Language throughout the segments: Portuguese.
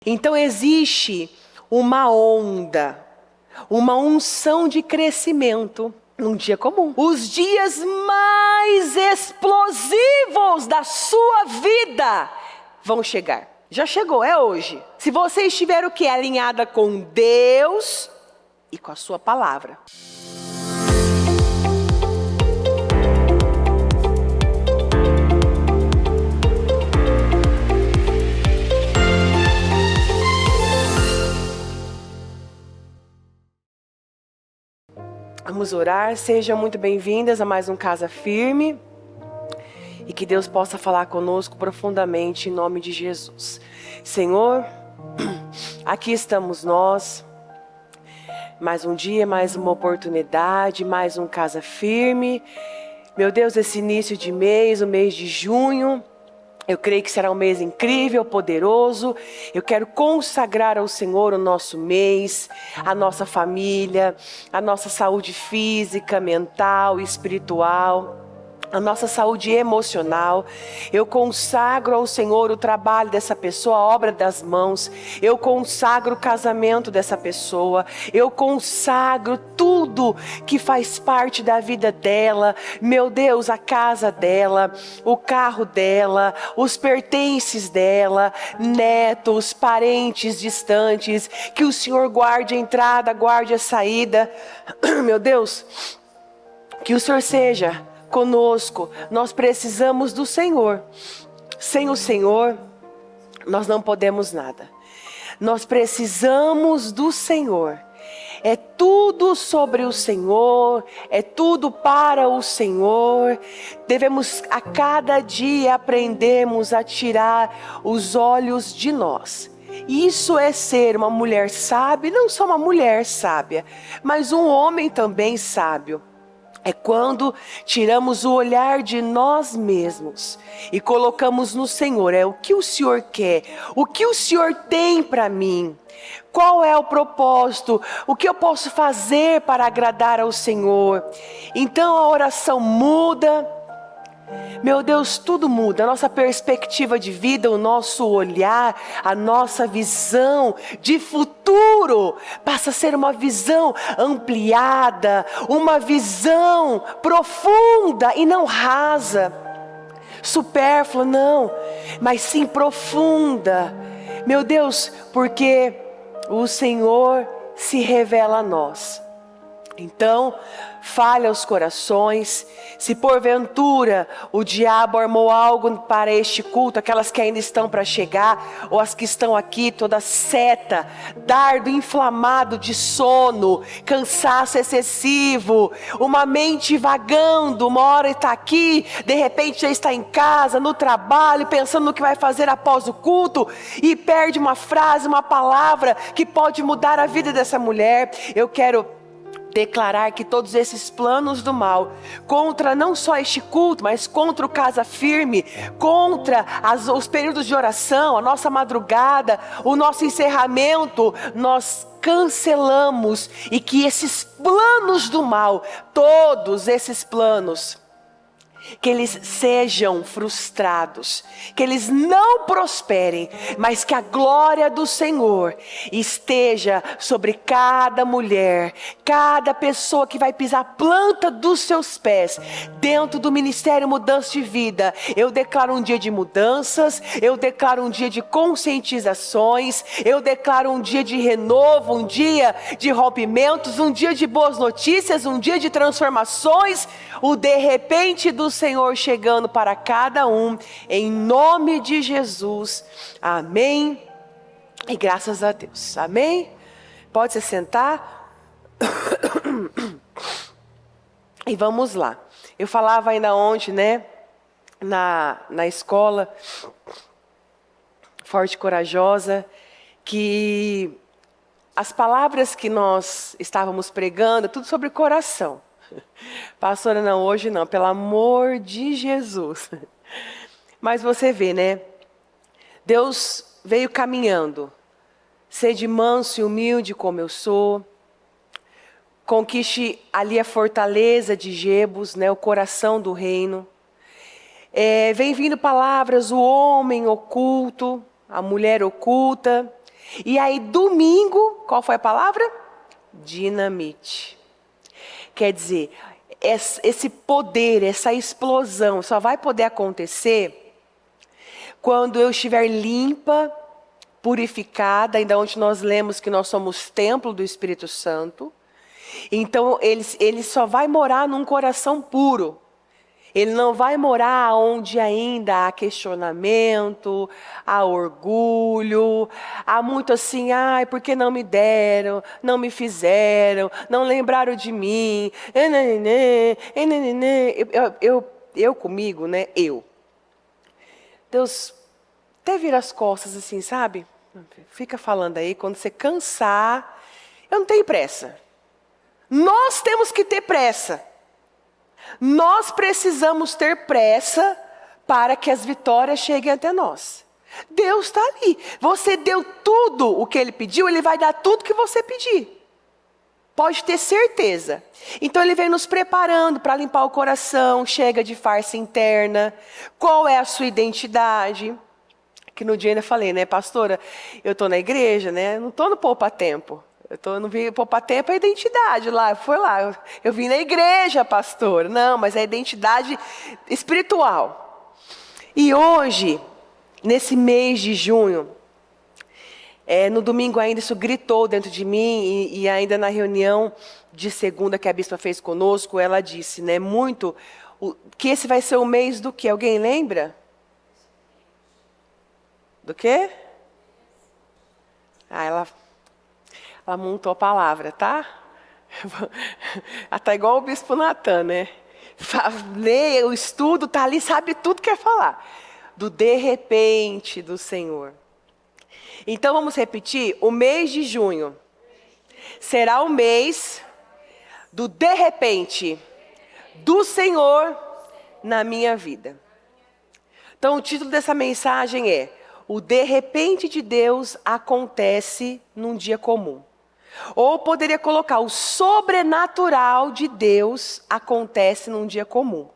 Então existe uma onda, uma unção de crescimento num dia comum. Os dias mais explosivos da sua vida vão chegar. Já chegou, é hoje. Se você estiver o quê? Alinhada com Deus e com a sua palavra. Vamos orar, sejam muito bem-vindas a mais um Casa Firme e que Deus possa falar conosco profundamente em nome de Jesus. Senhor, aqui estamos nós, mais um dia, mais uma oportunidade, mais um Casa Firme. Meu Deus, esse início de mês, o mês de junho, eu creio que será um mês incrível, poderoso. Eu quero consagrar ao Senhor o nosso mês, a nossa família, a nossa saúde física, mental, espiritual, a nossa saúde emocional. Eu consagro ao Senhor o trabalho dessa pessoa, a obra das mãos. Eu consagro o casamento dessa pessoa. Eu consagro tudo que faz parte da vida dela. Meu Deus, a casa dela, o carro dela, os pertences dela, netos, parentes distantes. Que o Senhor guarde a entrada, guarde a saída. Meu Deus, que o Senhor seja conosco. Nós precisamos do Senhor. Sem o Senhor, nós não podemos nada. Nós precisamos do Senhor. É tudo sobre o Senhor, é tudo para o Senhor. Devemos a cada dia aprendermos a tirar os olhos de nós. Isso é ser uma mulher sábia, não só uma mulher sábia, mas um homem também sábio. É quando tiramos o olhar de nós mesmos e colocamos no Senhor. É o que o Senhor quer, o que o Senhor tem para mim. Qual é o propósito? O que eu posso fazer para agradar ao Senhor? Então a oração muda. Meu Deus, tudo muda, a nossa perspectiva de vida, o nosso olhar, a nossa visão de futuro passa a ser uma visão ampliada, uma visão profunda e não rasa, supérflua não, mas sim profunda. Meu Deus, porque o Senhor se revela a nós. Então, fale aos corações. Se porventura o diabo armou algo para este culto, aquelas que ainda estão para chegar, ou as que estão aqui, toda seta, dardo inflamado de sono, cansaço excessivo, uma mente vagando, uma hora está aqui, de repente já está em casa, no trabalho, pensando no que vai fazer após o culto, e perde uma frase, uma palavra que pode mudar a vida dessa mulher. Eu quero declarar que todos esses planos do mal, contra não só este culto, mas contra o Casa Firme, contra os períodos de oração, a nossa madrugada, o nosso encerramento, nós cancelamos, e que esses planos do mal, todos esses planos, que eles sejam frustrados, que eles não prosperem, mas que a glória do Senhor esteja sobre cada mulher, cada pessoa que vai pisar a planta dos seus pés, dentro do Ministério Mudança de Vida. Eu declaro um dia de mudanças, eu declaro um dia de conscientizações, eu declaro um dia de renovo, um dia de rompimentos, um dia de boas notícias, um dia de transformações, o de repente do Senhor chegando para cada um, em nome de Jesus, amém, e graças a Deus, amém. Pode se sentar, e vamos lá. Eu falava ainda ontem, né, na escola, Forte e Corajosa, que as palavras que nós estávamos pregando, tudo sobre coração. Pastora, não, hoje não, pelo amor de Jesus. Mas você vê, né? Deus veio caminhando. Sede manso e humilde como eu sou. Conquiste ali a fortaleza de Jebus, né? O coração do reino. Vem vindo palavras, o homem oculto, a mulher oculta. E aí domingo, qual foi a palavra? Dinamite. Quer dizer, esse poder, essa explosão só vai poder acontecer quando eu estiver limpa, purificada, ainda onde nós lemos que nós somos templo do Espírito Santo. Então ele só vai morar num coração puro. Ele não vai morar onde ainda há questionamento, há orgulho, há muito assim, ai, por que não me deram, não me fizeram, não lembraram de mim, eu comigo, né, eu. Deus até vira as costas assim, sabe? Fica falando aí, quando você cansar, eu não tenho pressa. Nós temos que ter pressa. Nós precisamos ter pressa para que as vitórias cheguem até nós. Deus está ali. Você deu tudo o que Ele pediu, Ele vai dar tudo que você pedir. Pode ter certeza. Então Ele vem nos preparando para limpar o coração. Chega de farsa interna. Qual é a sua identidade? Que no dia ainda falei, né, pastora, eu estou na igreja, né, não estou no poupa-tempo. Eu não vim poupar tempo, é a identidade lá. Foi lá. Eu vim na igreja, pastor. Não, mas é a identidade espiritual. E hoje, nesse mês de junho, no domingo ainda isso gritou dentro de mim. E ainda na reunião de segunda que a bispa fez conosco, ela disse, né, que esse vai ser o mês do quê? Alguém lembra? Do quê? Ela montou a palavra, tá? Ela tá igual o bispo Natan, né? Lê o estudo, tá ali, sabe tudo que quer falar. Do de repente do Senhor. Então vamos repetir, o mês de junho será o mês do de repente do Senhor na minha vida. Então o título dessa mensagem é: o de repente de Deus acontece num dia comum. Ou poderia colocar, o sobrenatural de Deus acontece num dia comum.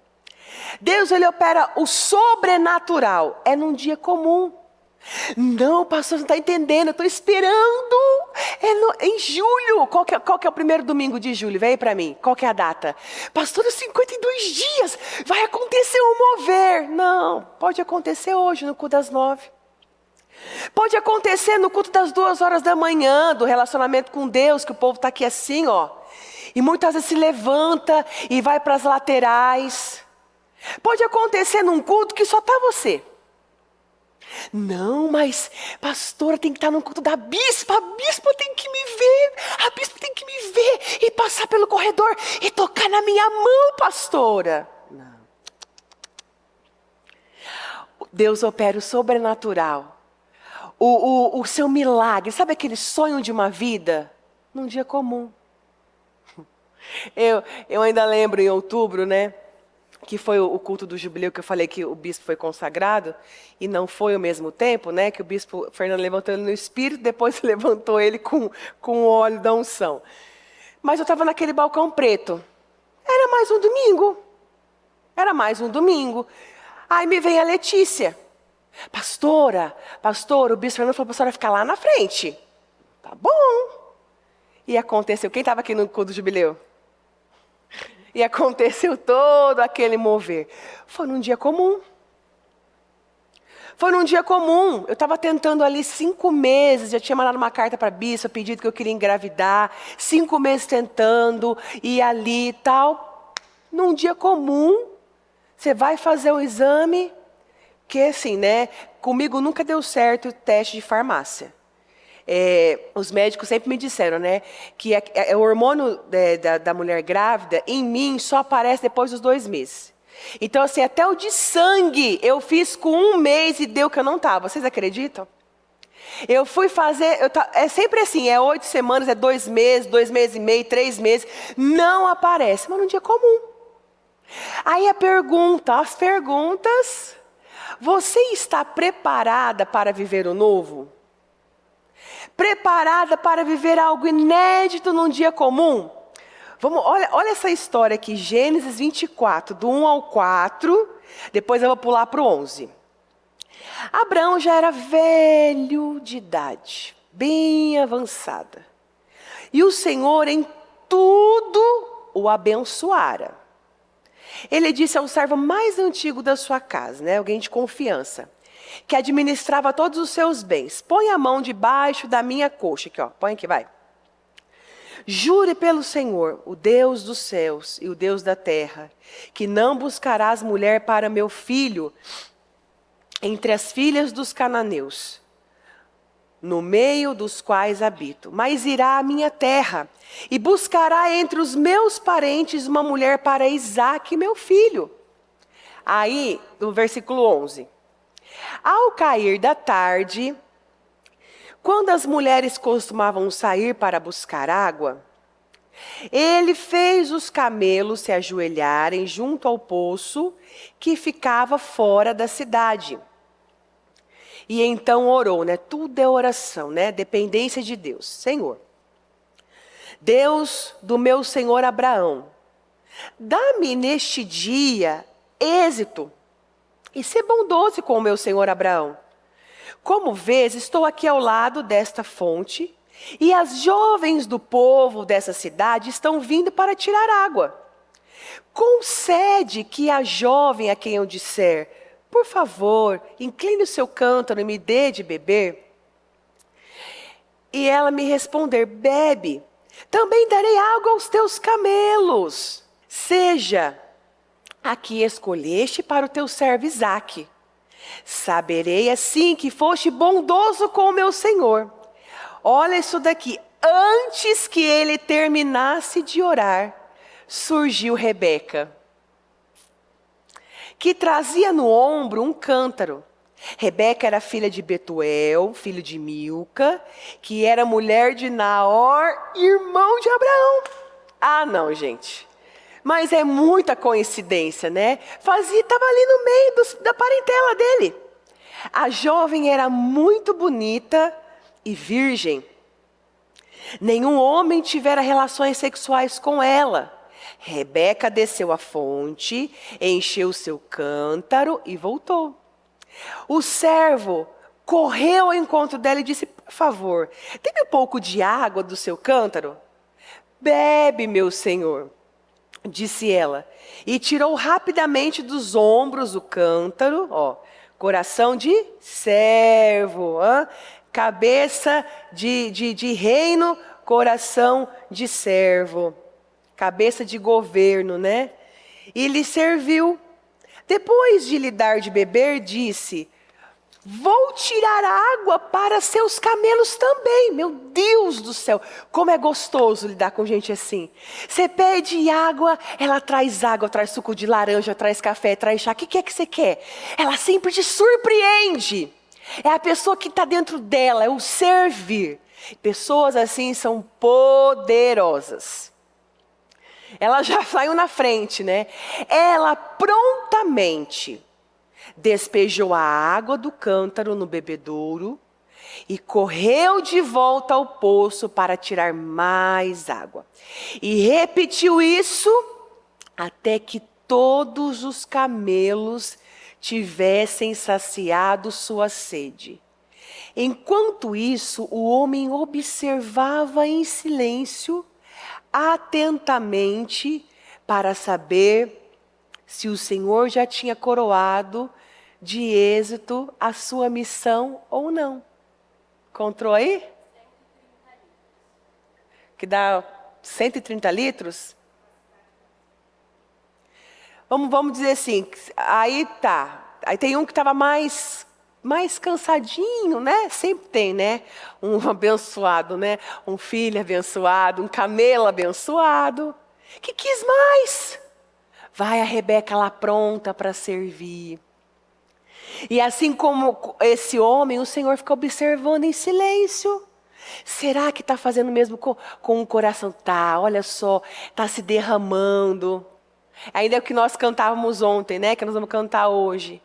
Deus, Ele opera o sobrenatural, é num dia comum. Não, pastor, você não está entendendo, eu estou esperando. Em julho, qual que é o primeiro domingo de julho? Vem aí para mim, qual que é a data? Pastor, 52 dias, vai acontecer um mover. Não, pode acontecer hoje no culto das 9. Pode acontecer no culto das 2 horas da manhã, do relacionamento com Deus, que o povo está aqui assim, ó. E muitas vezes se levanta e vai para as laterais. Pode acontecer num culto que só está você. Não, mas pastora tem que estar no culto da bispa. A bispa tem que me ver. A bispa tem que me ver e passar pelo corredor e tocar na minha mão, pastora. Não. Deus opera o sobrenatural. O seu milagre, sabe aquele sonho de uma vida? Num dia comum. Eu ainda lembro em outubro, né? Que foi o culto do jubileu que eu falei que o bispo foi consagrado. E não foi ao mesmo tempo, né? Que o bispo Fernando levantou ele no espírito, depois levantou ele com o óleo da unção. Mas eu estava naquele balcão preto. Era mais um domingo. Aí me vem a Letícia. Pastora, o bispo Fernando falou para a senhora ficar lá na frente. Tá bom. E aconteceu, quem estava aqui no culto do jubileu? E aconteceu todo aquele mover. Foi num dia comum. Eu estava tentando ali 5 meses, já tinha mandado uma carta para a bispa, pedido que eu queria engravidar. 5 meses tentando, e ali e tal. Num dia comum, você vai fazer o exame. Que assim, né? Comigo nunca deu certo o teste de farmácia. Os médicos sempre me disseram, né? Que o hormônio da mulher grávida, em mim, só aparece depois dos 2 meses. Então, assim, até o de sangue, eu fiz com 1 mês e deu que eu não estava. Vocês acreditam? Eu fui fazer, é sempre assim, 8 semanas, 2 meses, 2 meses e meio, 3 meses. Não aparece, mas num dia comum. Aí as perguntas... Você está preparada para viver o novo? Preparada para viver algo inédito num dia comum? Olha essa história aqui, Gênesis 24, do 1 ao 4, depois eu vou pular para o 11. Abraão já era velho de idade, bem avançada. E o Senhor em tudo o abençoara. Ele disse ao servo mais antigo da sua casa, né, alguém de confiança, que administrava todos os seus bens: põe a mão debaixo da minha coxa, aqui ó, põe aqui, vai. Jure pelo Senhor, o Deus dos céus e o Deus da terra, que não buscarás mulher para meu filho entre as filhas dos cananeus, no meio dos quais habito, mas irá à minha terra e buscará entre os meus parentes uma mulher para Isaque, meu filho. Aí, no versículo 11. Ao cair da tarde, quando as mulheres costumavam sair para buscar água, ele fez os camelos se ajoelharem junto ao poço que ficava fora da cidade. E então orou, né? Tudo é oração, né? Dependência de Deus. Senhor, Deus do meu senhor Abraão, dá-me neste dia êxito e ser bondoso com o meu senhor Abraão. Como vês, estou aqui ao lado desta fonte e as jovens do povo dessa cidade estão vindo para tirar água. Concede que a jovem a quem eu disser: por favor, incline o seu cântaro e me dê de beber. E ela me responder: bebe, também darei água aos teus camelos. Seja a que escolheste para o teu servo Isaque. Saberei assim que foste bondoso com o meu senhor. Olha isso daqui. Antes que ele terminasse de orar, surgiu Rebeca, que trazia no ombro um cântaro. Rebeca era filha de Betuel, filho de Milca, que era mulher de Naor, irmão de Abraão. Ah, não, gente. Mas é muita coincidência, né? Estava ali no meio da parentela dele. A jovem era muito bonita e virgem. Nenhum homem tivera relações sexuais com ela. Rebeca desceu a fonte, encheu seu cântaro e voltou. O servo correu ao encontro dela e disse: por favor, dê-me um pouco de água do seu cântaro. Bebe, meu senhor, disse ela, e tirou rapidamente dos ombros o cântaro, ó, coração de servo, cabeça de reino, coração de servo. Cabeça de governo, né? E lhe serviu. Depois de lhe dar de beber, disse: vou tirar água para seus camelos também. Meu Deus do céu, como é gostoso lidar com gente assim. Você pede água, ela traz água, traz suco de laranja, traz café, traz chá. O que é que você quer? Ela sempre te surpreende. É a pessoa que está dentro dela, é o servir. Pessoas assim são poderosas. Ela já saiu na frente, né? Ela prontamente despejou a água do cântaro no bebedouro e correu de volta ao poço para tirar mais água. E repetiu isso até que todos os camelos tivessem saciado sua sede. Enquanto isso, o homem observava em silêncio, atentamente, para saber se o Senhor já tinha coroado de êxito a sua missão ou não. Encontrou aí? Que dá 130 litros? Vamos dizer assim, aí tá. Aí tem um que estava mais cansadinho, né? Sempre tem, né? Um abençoado, né? Um filho abençoado, um camelo abençoado. Que quis mais? Vai a Rebeca lá pronta para servir. E assim como esse homem, o Senhor fica observando em silêncio. Será que está fazendo mesmo com o coração? Tá, olha só, está se derramando. Ainda é o que nós cantávamos ontem, né? Que nós vamos cantar hoje.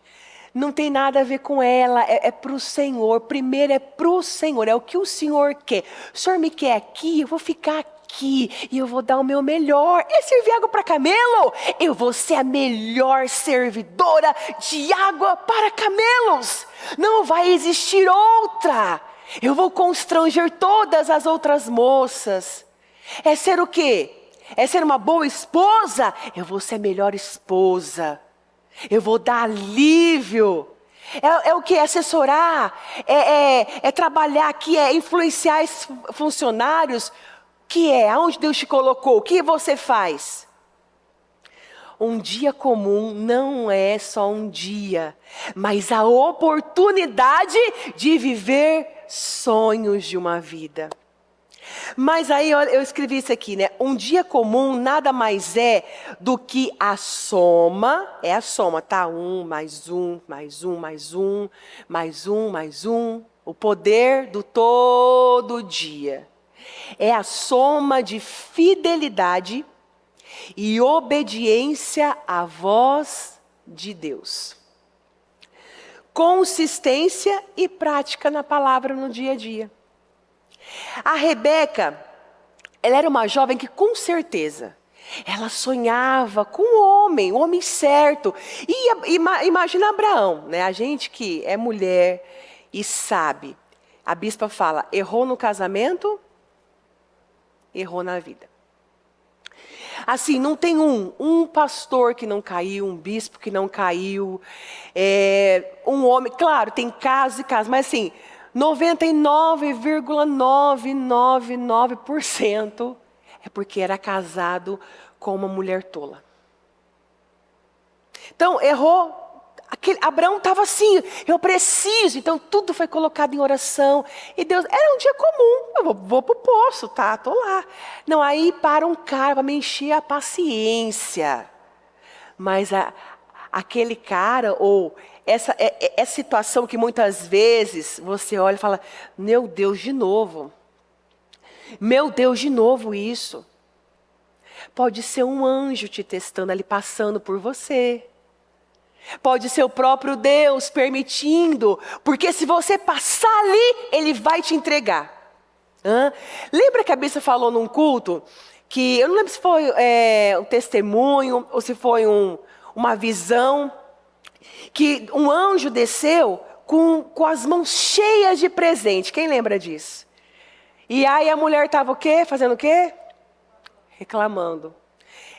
Não tem nada a ver com ela, é para o Senhor. Primeiro é para o Senhor, é o que o Senhor quer. O Senhor me quer aqui, eu vou ficar aqui e eu vou dar o meu melhor. É servir água para camelo? Eu vou ser a melhor servidora de água para camelos. Não vai existir outra. Eu vou constranger todas as outras moças. É ser o quê? É ser uma boa esposa? Eu vou ser a melhor esposa. Eu vou dar alívio. É o que? É assessorar. É trabalhar aqui, é influenciar esses funcionários. O que é? Aonde Deus te colocou? O que você faz? Um dia comum não é só um dia, mas a oportunidade de viver sonhos de uma vida. Mas aí eu escrevi isso aqui, né? Um dia comum nada mais é do que a soma, é a soma, tá? Mais um, mais um, mais um, mais um, mais um. O poder do todo dia. É a soma de fidelidade e obediência à voz de Deus. Consistência e prática na palavra no dia a dia. A Rebeca, ela era uma jovem que com certeza, ela sonhava com o homem certo. E imagina Abraão, né? A gente que é mulher e sabe. A bispa fala, errou no casamento, errou na vida. Assim, não tem um pastor que não caiu, um bispo que não caiu, um homem, claro, tem casos e casos, mas assim, 99,999% é porque era casado com uma mulher tola. Então, errou. Abraão estava assim, eu preciso. Então, tudo foi colocado em oração. E Deus, era um dia comum. Eu vou para o poço, tá? Estou lá. Não, aí para um cara para me encher a paciência. Mas aquele cara, ou essa situação que muitas vezes você olha e fala, meu Deus, de novo. Meu Deus, de novo isso. Pode ser um anjo te testando ali, passando por você. Pode ser o próprio Deus permitindo, porque se você passar ali, Ele vai te entregar. Lembra que a bispa falou num culto, que eu não lembro se foi um testemunho, ou se foi uma visão, que um anjo desceu com as mãos cheias de presente. Quem lembra disso? E aí a mulher estava o quê? Fazendo o quê? Reclamando.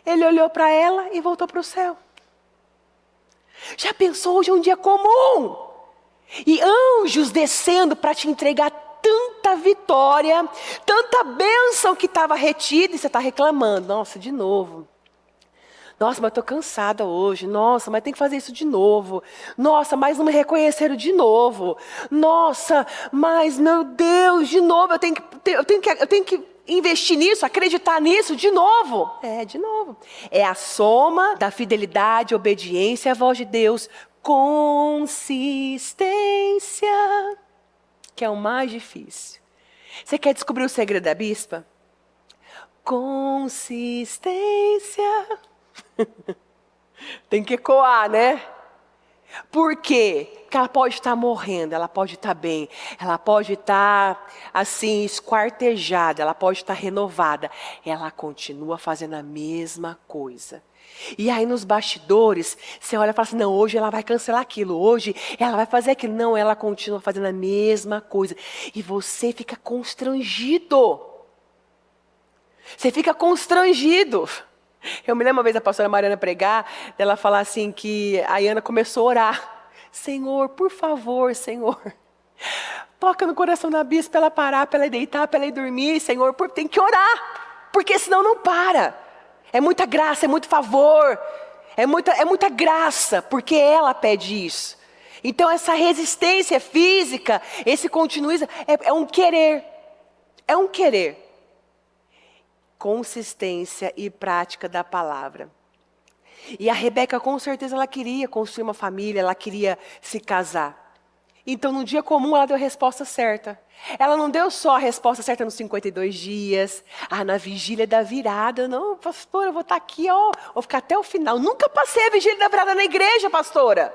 Ele olhou para ela e voltou para o céu. Já pensou, hoje é um dia comum? E anjos descendo para te entregar tanta vitória, tanta bênção que estava retida e você está reclamando. Nossa, de novo. Nossa, mas estou cansada hoje. Nossa, mas tem que fazer isso de novo. Nossa, mas não me reconheceram de novo. Nossa, mas meu Deus, de novo, eu tenho que investir nisso, acreditar nisso de novo. De novo. É a soma da fidelidade, obediência à voz de Deus. Consistência, que é o mais difícil. Você quer descobrir o segredo da bispa? Consistência. Tem que ecoar, né? Por quê? Porque ela pode estar morrendo, ela pode estar bem, ela pode estar assim, esquartejada, ela pode estar renovada. Ela continua fazendo a mesma coisa. E aí nos bastidores, você olha e fala assim, não, hoje ela vai cancelar aquilo, hoje ela vai fazer aquilo. Não, ela continua fazendo a mesma coisa. E você fica constrangido. Você fica constrangido. Eu me lembro uma vez a pastora Mariana pregar, ela falar assim que a Ana começou a orar. Senhor, por favor, Senhor, toca no coração da bispa para ela parar, para ela deitar, para ela ir dormir. Senhor, tem que orar, porque senão não para. É muita graça, é muito favor, é muita graça, porque ela pede isso. Então essa resistência física, esse continuismo, é um querer. É um querer. Consistência e prática da palavra. E a Rebeca, com certeza, ela queria construir uma família, ela queria se casar. Então, no dia comum, ela deu a resposta certa. Ela não deu só a resposta certa nos 52 dias, na vigília da virada. Não, pastora, eu vou estar aqui, vou ficar até o final. Nunca passei a vigília da virada na igreja, pastora.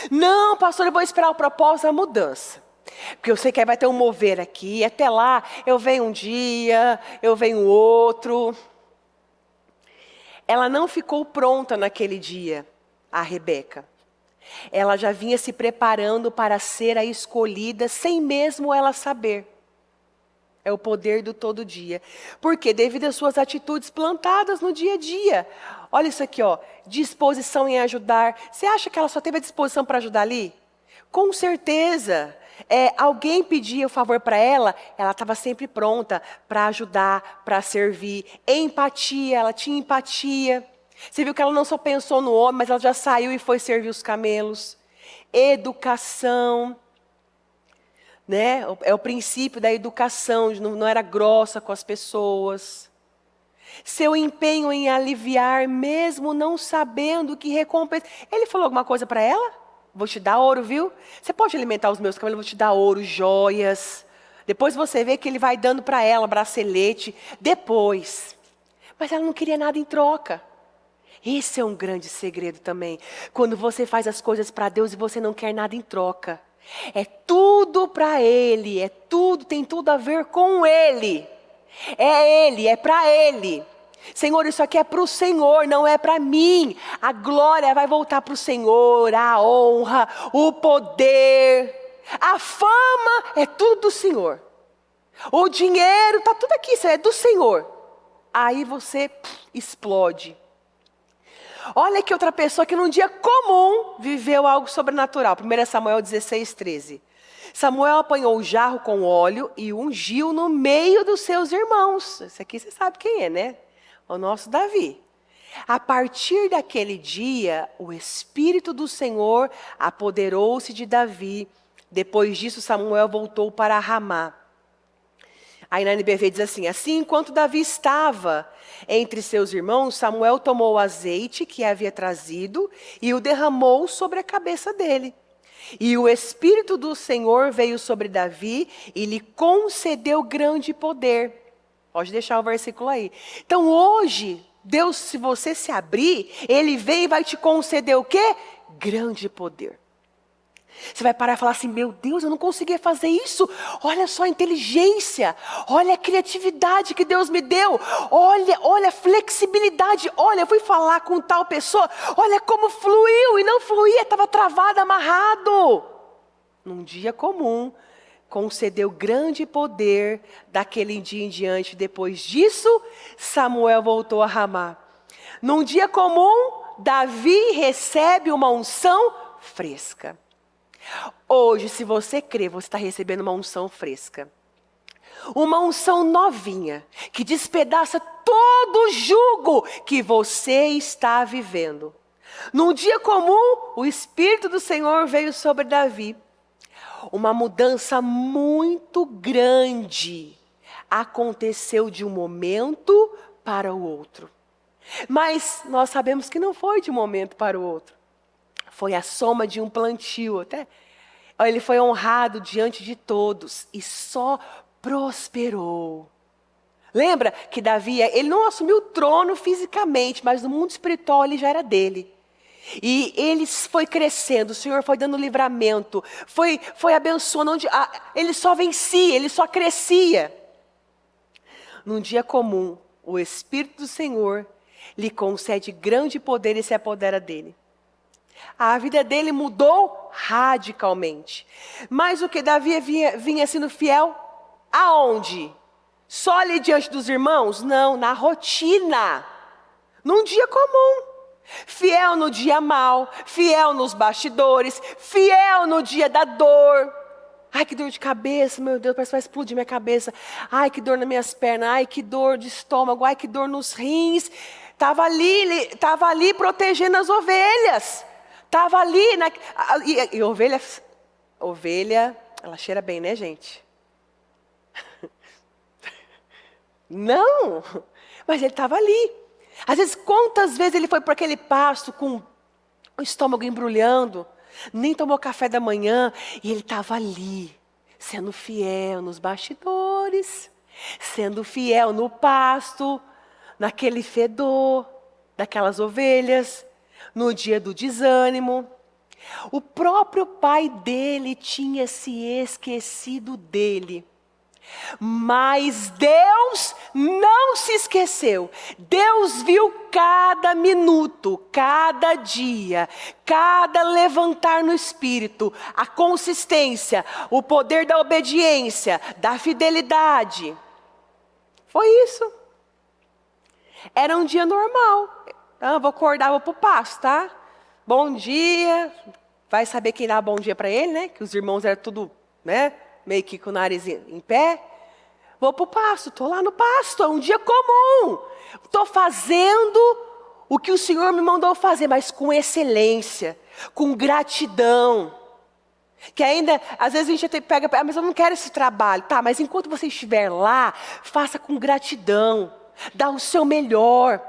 Não, pastora, eu vou esperar o propósito da mudança. Porque eu sei que vai ter um mover aqui, até lá eu venho um dia, eu venho outro. Ela não ficou pronta naquele dia, a Rebeca. Ela já vinha se preparando para ser a escolhida sem mesmo ela saber. É o poder do todo dia. Porque devido às suas atitudes plantadas no dia a dia. Olha isso aqui, ó. Disposição em ajudar. Você acha que ela só teve a disposição para ajudar ali? Com certeza. Alguém pedia o favor para ela estava sempre pronta para ajudar, para servir. Empatia, ela tinha empatia. Você viu que ela não só pensou no homem, mas ela já saiu e foi servir os camelos. Educação. Né? É o princípio da educação, não era grossa com as pessoas. Seu empenho em aliviar, mesmo não sabendo que recompensa. Ele falou alguma coisa para ela? Vou te dar ouro, viu? Você pode alimentar os meus camelos, vou te dar ouro, joias. Depois você vê que ele vai dando para ela bracelete. Depois. Mas ela não queria nada em troca. Esse é um grande segredo também. Quando você faz as coisas para Deus e você não quer nada em troca. É tudo para Ele, tem tudo a ver com Ele. É Ele, é para Ele. Senhor, isso aqui é para o Senhor, não é para mim. A glória vai voltar para o Senhor, a honra, o poder, a fama, é tudo do Senhor. O dinheiro, está tudo aqui, isso é do Senhor. Aí você explode. Olha aqui outra pessoa que num dia comum viveu algo sobrenatural. 1 Samuel 16:13. Samuel apanhou o jarro com óleo e ungiu no meio dos seus irmãos. Esse aqui você sabe quem é, né? O nosso Davi. A partir daquele dia, o Espírito do Senhor apoderou-se de Davi. Depois disso, Samuel voltou para Ramá. Aí na NBV diz assim: assim enquanto Davi estava entre seus irmãos, Samuel tomou o azeite que havia trazido e o derramou sobre a cabeça dele. E o Espírito do Senhor veio sobre Davi e lhe concedeu grande poder. Pode deixar o versículo aí. Então hoje, Deus, se você se abrir, Ele vem e vai te conceder o quê? Grande poder. Você vai parar e falar assim: meu Deus, eu não conseguia fazer isso. Olha só a inteligência, olha a criatividade que Deus me deu. Olha a flexibilidade. Olha, eu fui falar com tal pessoa. Olha como fluiu e não fluía, estava travado, amarrado. Num dia comum, concedeu grande poder daquele dia em diante. Depois disso, Samuel voltou a Ramá. Num dia comum, Davi recebe uma unção fresca. Hoje, se você crê, você está recebendo uma unção fresca. Uma unção novinha, que despedaça todo o jugo que você está vivendo. Num dia comum, o Espírito do Senhor veio sobre Davi. Uma mudança muito grande aconteceu de um momento para o outro. Mas nós sabemos que não foi de um momento para o outro. Foi a soma de um plantio. Até ele foi honrado diante de todos e só prosperou. Lembra que Davi, ele não assumiu o trono fisicamente, mas no mundo espiritual ele já era dele. E ele foi crescendo, o Senhor foi dando livramento, foi abençoando, ele só vencia, ele só crescia. Num dia comum, o Espírito do Senhor lhe concede grande poder e se apodera dele. A vida dele mudou radicalmente. Mas o que Davi vinha sendo fiel, aonde? Só ali diante dos irmãos? Não, na rotina. Num dia comum. Fiel no dia mau, fiel nos bastidores, fiel no dia da dor. Ai, que dor de cabeça, meu Deus, parece que vai explodir minha cabeça. Ai, que dor nas minhas pernas, ai, que dor de estômago, ai, que dor nos rins. Estava ali protegendo as ovelhas. Estava ali, e ovelha, ela cheira bem, né, gente? Não, mas ele estava ali. Às vezes, quantas vezes ele foi para aquele pasto com o estômago embrulhando, nem tomou café da manhã, e ele estava ali, sendo fiel nos bastidores, sendo fiel no pasto, naquele fedor, daquelas ovelhas, no dia do desânimo. O próprio pai dele tinha se esquecido dele. Mas Deus não se esqueceu. Deus viu cada minuto, cada dia, cada levantar no espírito, a consistência, o poder da obediência, da fidelidade. Foi isso. Era um dia normal. Vou acordar, vou pro pasto, tá? Bom dia. Vai saber quem dá bom dia para ele, né? Que os irmãos eram tudo, né? Meio que com o nariz em pé. Vou pro pasto, estou lá no pasto, é um dia comum. Estou fazendo o que o Senhor me mandou fazer, mas com excelência, com gratidão. Que ainda, às vezes a gente até pega, mas eu não quero esse trabalho. Tá, mas enquanto você estiver lá, faça com gratidão. Dá o seu melhor.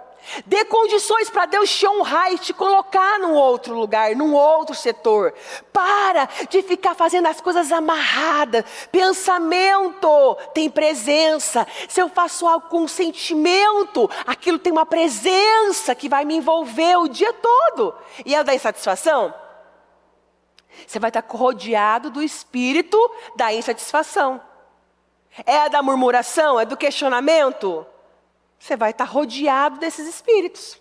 Dê condições para Deus te honrar e te colocar num outro lugar, num outro setor. Para de ficar fazendo as coisas amarradas. Pensamento tem presença. Se eu faço algo com sentimento, aquilo tem uma presença que vai me envolver o dia todo. E é da insatisfação? Você vai estar rodeado do espírito da insatisfação. É da murmuração? É do questionamento? Você vai estar rodeado desses espíritos.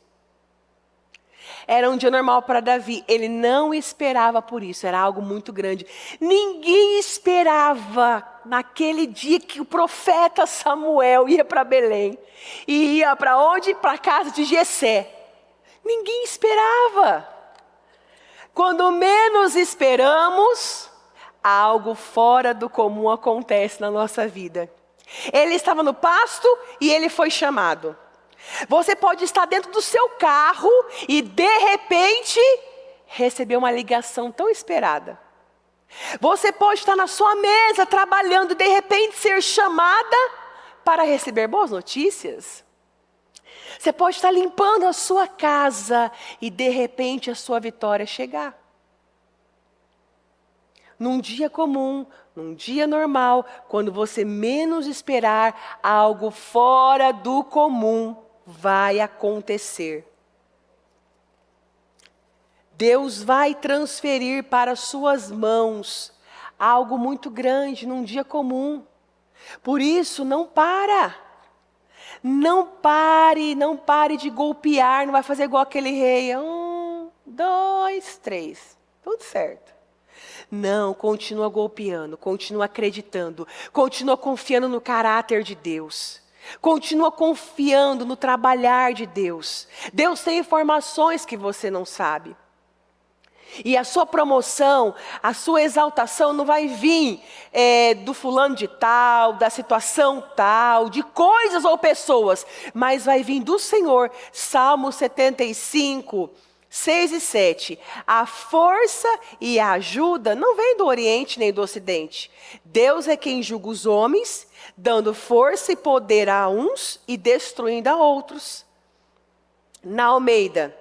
Era um dia normal para Davi. Ele não esperava por isso. Era algo muito grande. Ninguém esperava naquele dia que o profeta Samuel ia para Belém. E ia para onde? Para a casa de Jessé. Ninguém esperava. Quando menos esperamos, algo fora do comum acontece na nossa vida. Ele estava no pasto e ele foi chamado. Você pode estar dentro do seu carro e de repente receber uma ligação tão esperada. Você pode estar na sua mesa trabalhando e de repente ser chamada para receber boas notícias. Você pode estar limpando a sua casa e de repente a sua vitória chegar. Num dia comum, num dia normal, quando você menos esperar, algo fora do comum vai acontecer. Deus vai transferir para suas mãos algo muito grande num dia comum. Por isso, não para. Não pare de golpear, não vai fazer igual aquele rei. 1, 2, 3, tudo certo. Não, continua golpeando, continua acreditando, continua confiando no caráter de Deus. Continua confiando no trabalhar de Deus. Deus tem informações que você não sabe. E a sua promoção, a sua exaltação não vai vir do fulano de tal, da situação tal, de coisas ou pessoas, mas vai vir do Senhor. Salmo 75, 6 e 7. A força e a ajuda não vem do Oriente nem do Ocidente. Deus é quem julga os homens, dando força e poder a uns e destruindo a outros. Na Almeida.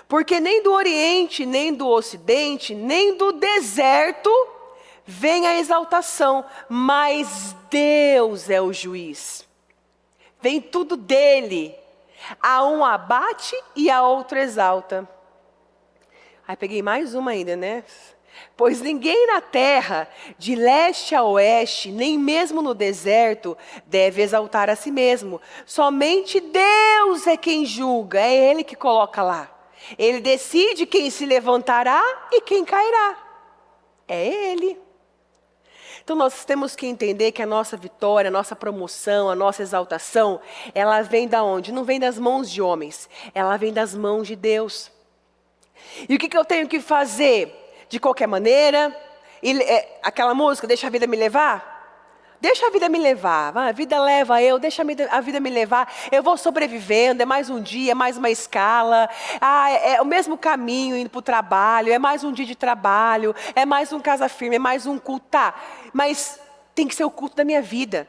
Porque nem do Oriente, nem do Ocidente, nem do deserto vem a exaltação, mas Deus é o juiz. Vem tudo dele. A um abate e a outro exalta. Aí peguei mais uma ainda, né? Pois ninguém na terra, de leste a oeste, nem mesmo no deserto, deve exaltar a si mesmo. Somente Deus é quem julga, é Ele que coloca lá. Ele decide quem se levantará e quem cairá. É Ele. Então nós temos que entender que a nossa vitória, a nossa promoção, a nossa exaltação, ela vem da onde? Não vem das mãos de homens, ela vem das mãos de Deus. E o que eu tenho que fazer? De qualquer maneira, aquela música, deixa a vida me levar? Deixa a vida me levar, a vida leva eu, deixa a vida me levar, eu vou sobrevivendo, é mais um dia, é mais uma escala, é o mesmo caminho indo para o trabalho, é mais um dia de trabalho, é mais um casa firme, é mais um culto, tá, mas tem que ser o culto da minha vida.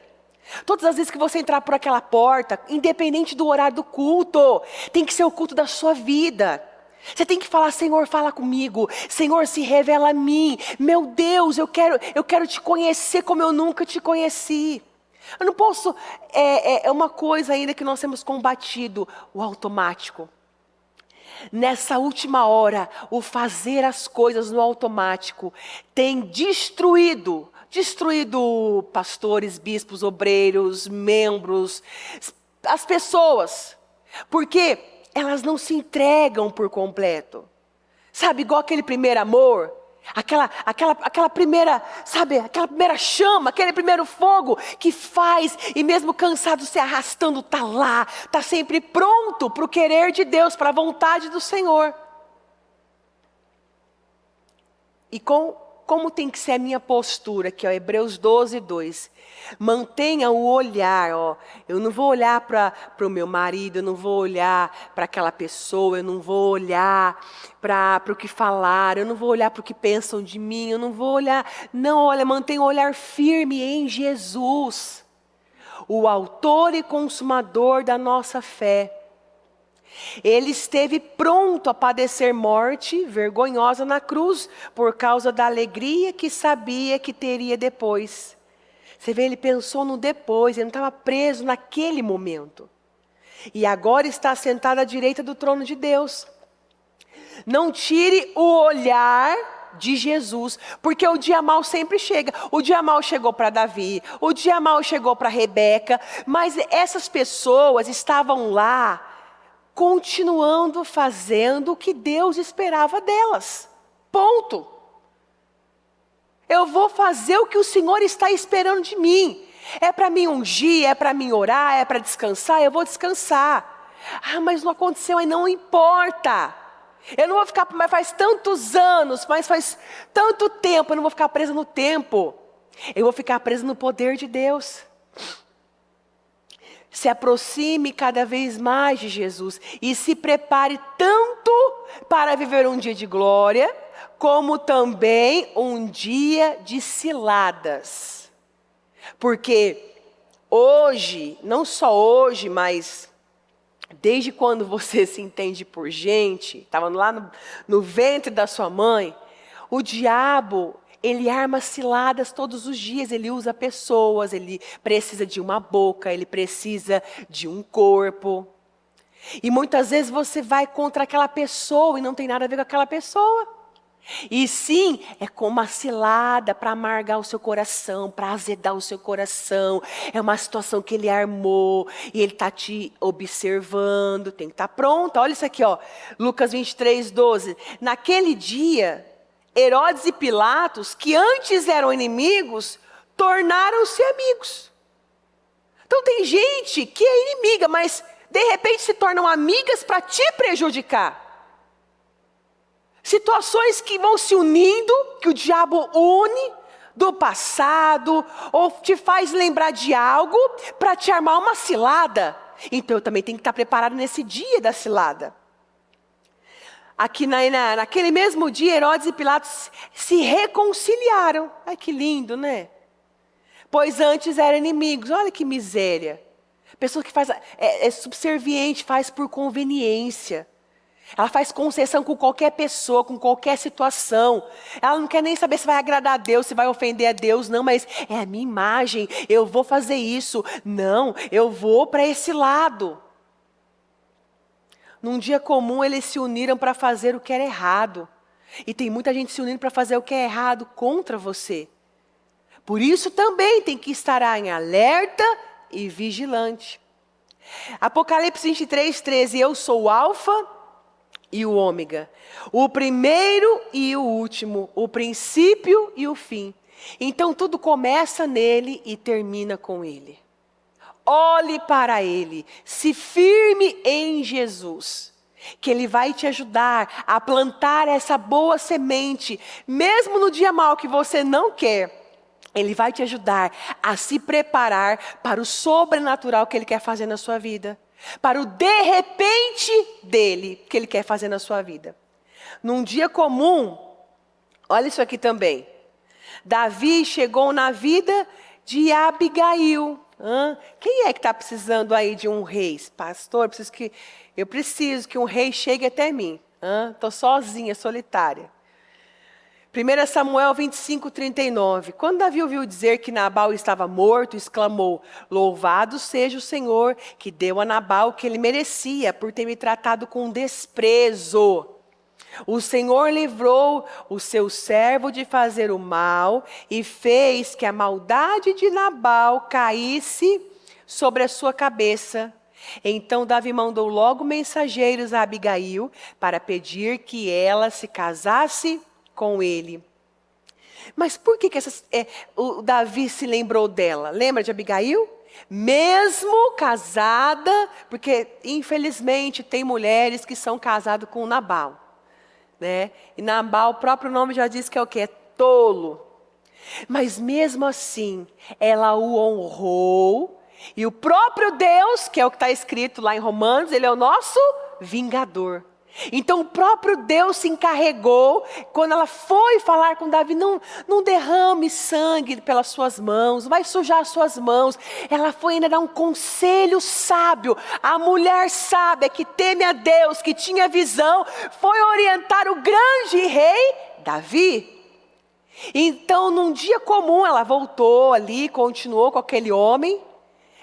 Todas as vezes que você entrar por aquela porta, independente do horário do culto, tem que ser o culto da sua vida. Você tem que falar, Senhor, fala comigo. Senhor, se revela a mim. Meu Deus, eu quero te conhecer como eu nunca te conheci. Eu não posso, é uma coisa ainda que nós temos combatido, o automático. Nessa última hora, o fazer as coisas no automático tem destruído destruído pastores, bispos, obreiros, membros, as pessoas, porque elas não se entregam por completo. Sabe, igual aquele primeiro amor, aquela primeira, sabe, aquela primeira chama, aquele primeiro fogo que faz, e mesmo cansado se arrastando, está lá, está sempre pronto para o querer de Deus, para a vontade do Senhor. E como tem que ser a minha postura, que é Hebreus 12, 2. Mantenha o olhar, eu não vou olhar para o meu marido, eu não vou olhar para aquela pessoa, eu não vou olhar para o que falaram, eu não vou olhar para o que pensam de mim, eu não vou olhar, não, olha, mantenha o olhar firme em Jesus, o autor e consumador da nossa fé. Ele esteve pronto a padecer morte vergonhosa na cruz, por causa da alegria que sabia que teria depois. Você vê, ele pensou no depois, ele não estava preso naquele momento. E agora está sentado à direita do trono de Deus. Não tire o olhar de Jesus, porque o dia mau sempre chega. O dia mau chegou para Davi, o dia mau chegou para Rebeca, mas essas pessoas estavam lá, continuando fazendo o que Deus esperava delas. Ponto. Eu vou fazer o que o Senhor está esperando de mim. É para mim ungir, é para mim orar, é para descansar, eu vou descansar. Ah, mas não aconteceu, aí não importa. Eu não vou ficar, mas faz tantos anos, mas faz tanto tempo, eu não vou ficar presa no tempo. Eu vou ficar presa no poder de Deus. Se aproxime cada vez mais de Jesus e se prepare tanto para viver um dia de glória, como também um dia de ciladas. Porque hoje, não só hoje, mas desde quando você se entende por gente, estava lá no ventre da sua mãe, o diabo, ele arma ciladas todos os dias, ele usa pessoas, ele precisa de uma boca, ele precisa de um corpo. E muitas vezes você vai contra aquela pessoa e não tem nada a ver com aquela pessoa. E sim, é como uma cilada para amargar o seu coração, para azedar o seu coração. É uma situação que ele armou e ele está te observando, tem que estar pronto. Olha isso aqui, Lucas 23, 12. Naquele dia, Herodes e Pilatos, que antes eram inimigos, tornaram-se amigos. Então tem gente que é inimiga, mas de repente se tornam amigas para te prejudicar. Situações que vão se unindo, que o diabo une do passado, ou te faz lembrar de algo para te armar uma cilada. Então eu também tenho que estar preparado nesse dia da cilada. Aqui naquele mesmo dia, Herodes e Pilatos se reconciliaram. Ai, que lindo, né? Pois antes eram inimigos. Olha que miséria. Pessoa que é subserviente, faz por conveniência. Ela faz concessão com qualquer pessoa, com qualquer situação. Ela não quer nem saber se vai agradar a Deus, se vai ofender a Deus. Não, mas é a minha imagem, eu vou fazer isso. Não, eu vou para esse lado. Num dia comum, eles se uniram para fazer o que era errado. E tem muita gente se unindo para fazer o que é errado contra você. Por isso também tem que estar em alerta e vigilante. Apocalipse 23, 13. Eu sou o Alfa e o Ômega, o primeiro e o último, o princípio e o fim. Então tudo começa nele e termina com ele. Olhe para ele, se firme em Jesus, que ele vai te ajudar a plantar essa boa semente, mesmo no dia mau que você não quer. Ele vai te ajudar a se preparar para o sobrenatural que ele quer fazer na sua vida. Para o de repente dele, que ele quer fazer na sua vida. Num dia comum, olha isso aqui também. Davi chegou na vida de Abigail. Quem é que está precisando aí de um rei? Pastor, eu preciso que um rei chegue até mim. Estou sozinha, solitária. 1 Samuel 25, 39. Quando Davi ouviu dizer que Nabal estava morto, exclamou: louvado seja o Senhor, que deu a Nabal o que ele merecia, por ter me tratado com desprezo. O Senhor livrou o seu servo de fazer o mal e fez que a maldade de Nabal caísse sobre a sua cabeça. Então Davi mandou logo mensageiros a Abigail para pedir que ela se casasse com ele. Mas por que o Davi se lembrou dela? Lembra de Abigail? Mesmo casada, porque infelizmente tem mulheres que são casadas com Nabal, né? E Nabal, o próprio nome já diz que é o quê? É tolo. Mas mesmo assim, ela o honrou. E o próprio Deus, que é o que está escrito lá em Romanos, ele é o nosso vingador. Então o próprio Deus se encarregou, quando ela foi falar com Davi, não derrame sangue pelas suas mãos, vai sujar as suas mãos. Ela foi ainda dar um conselho sábio. A mulher sábia que teme a Deus, que tinha visão, foi orientar o grande rei Davi. Então num dia comum ela voltou ali, continuou com aquele homem.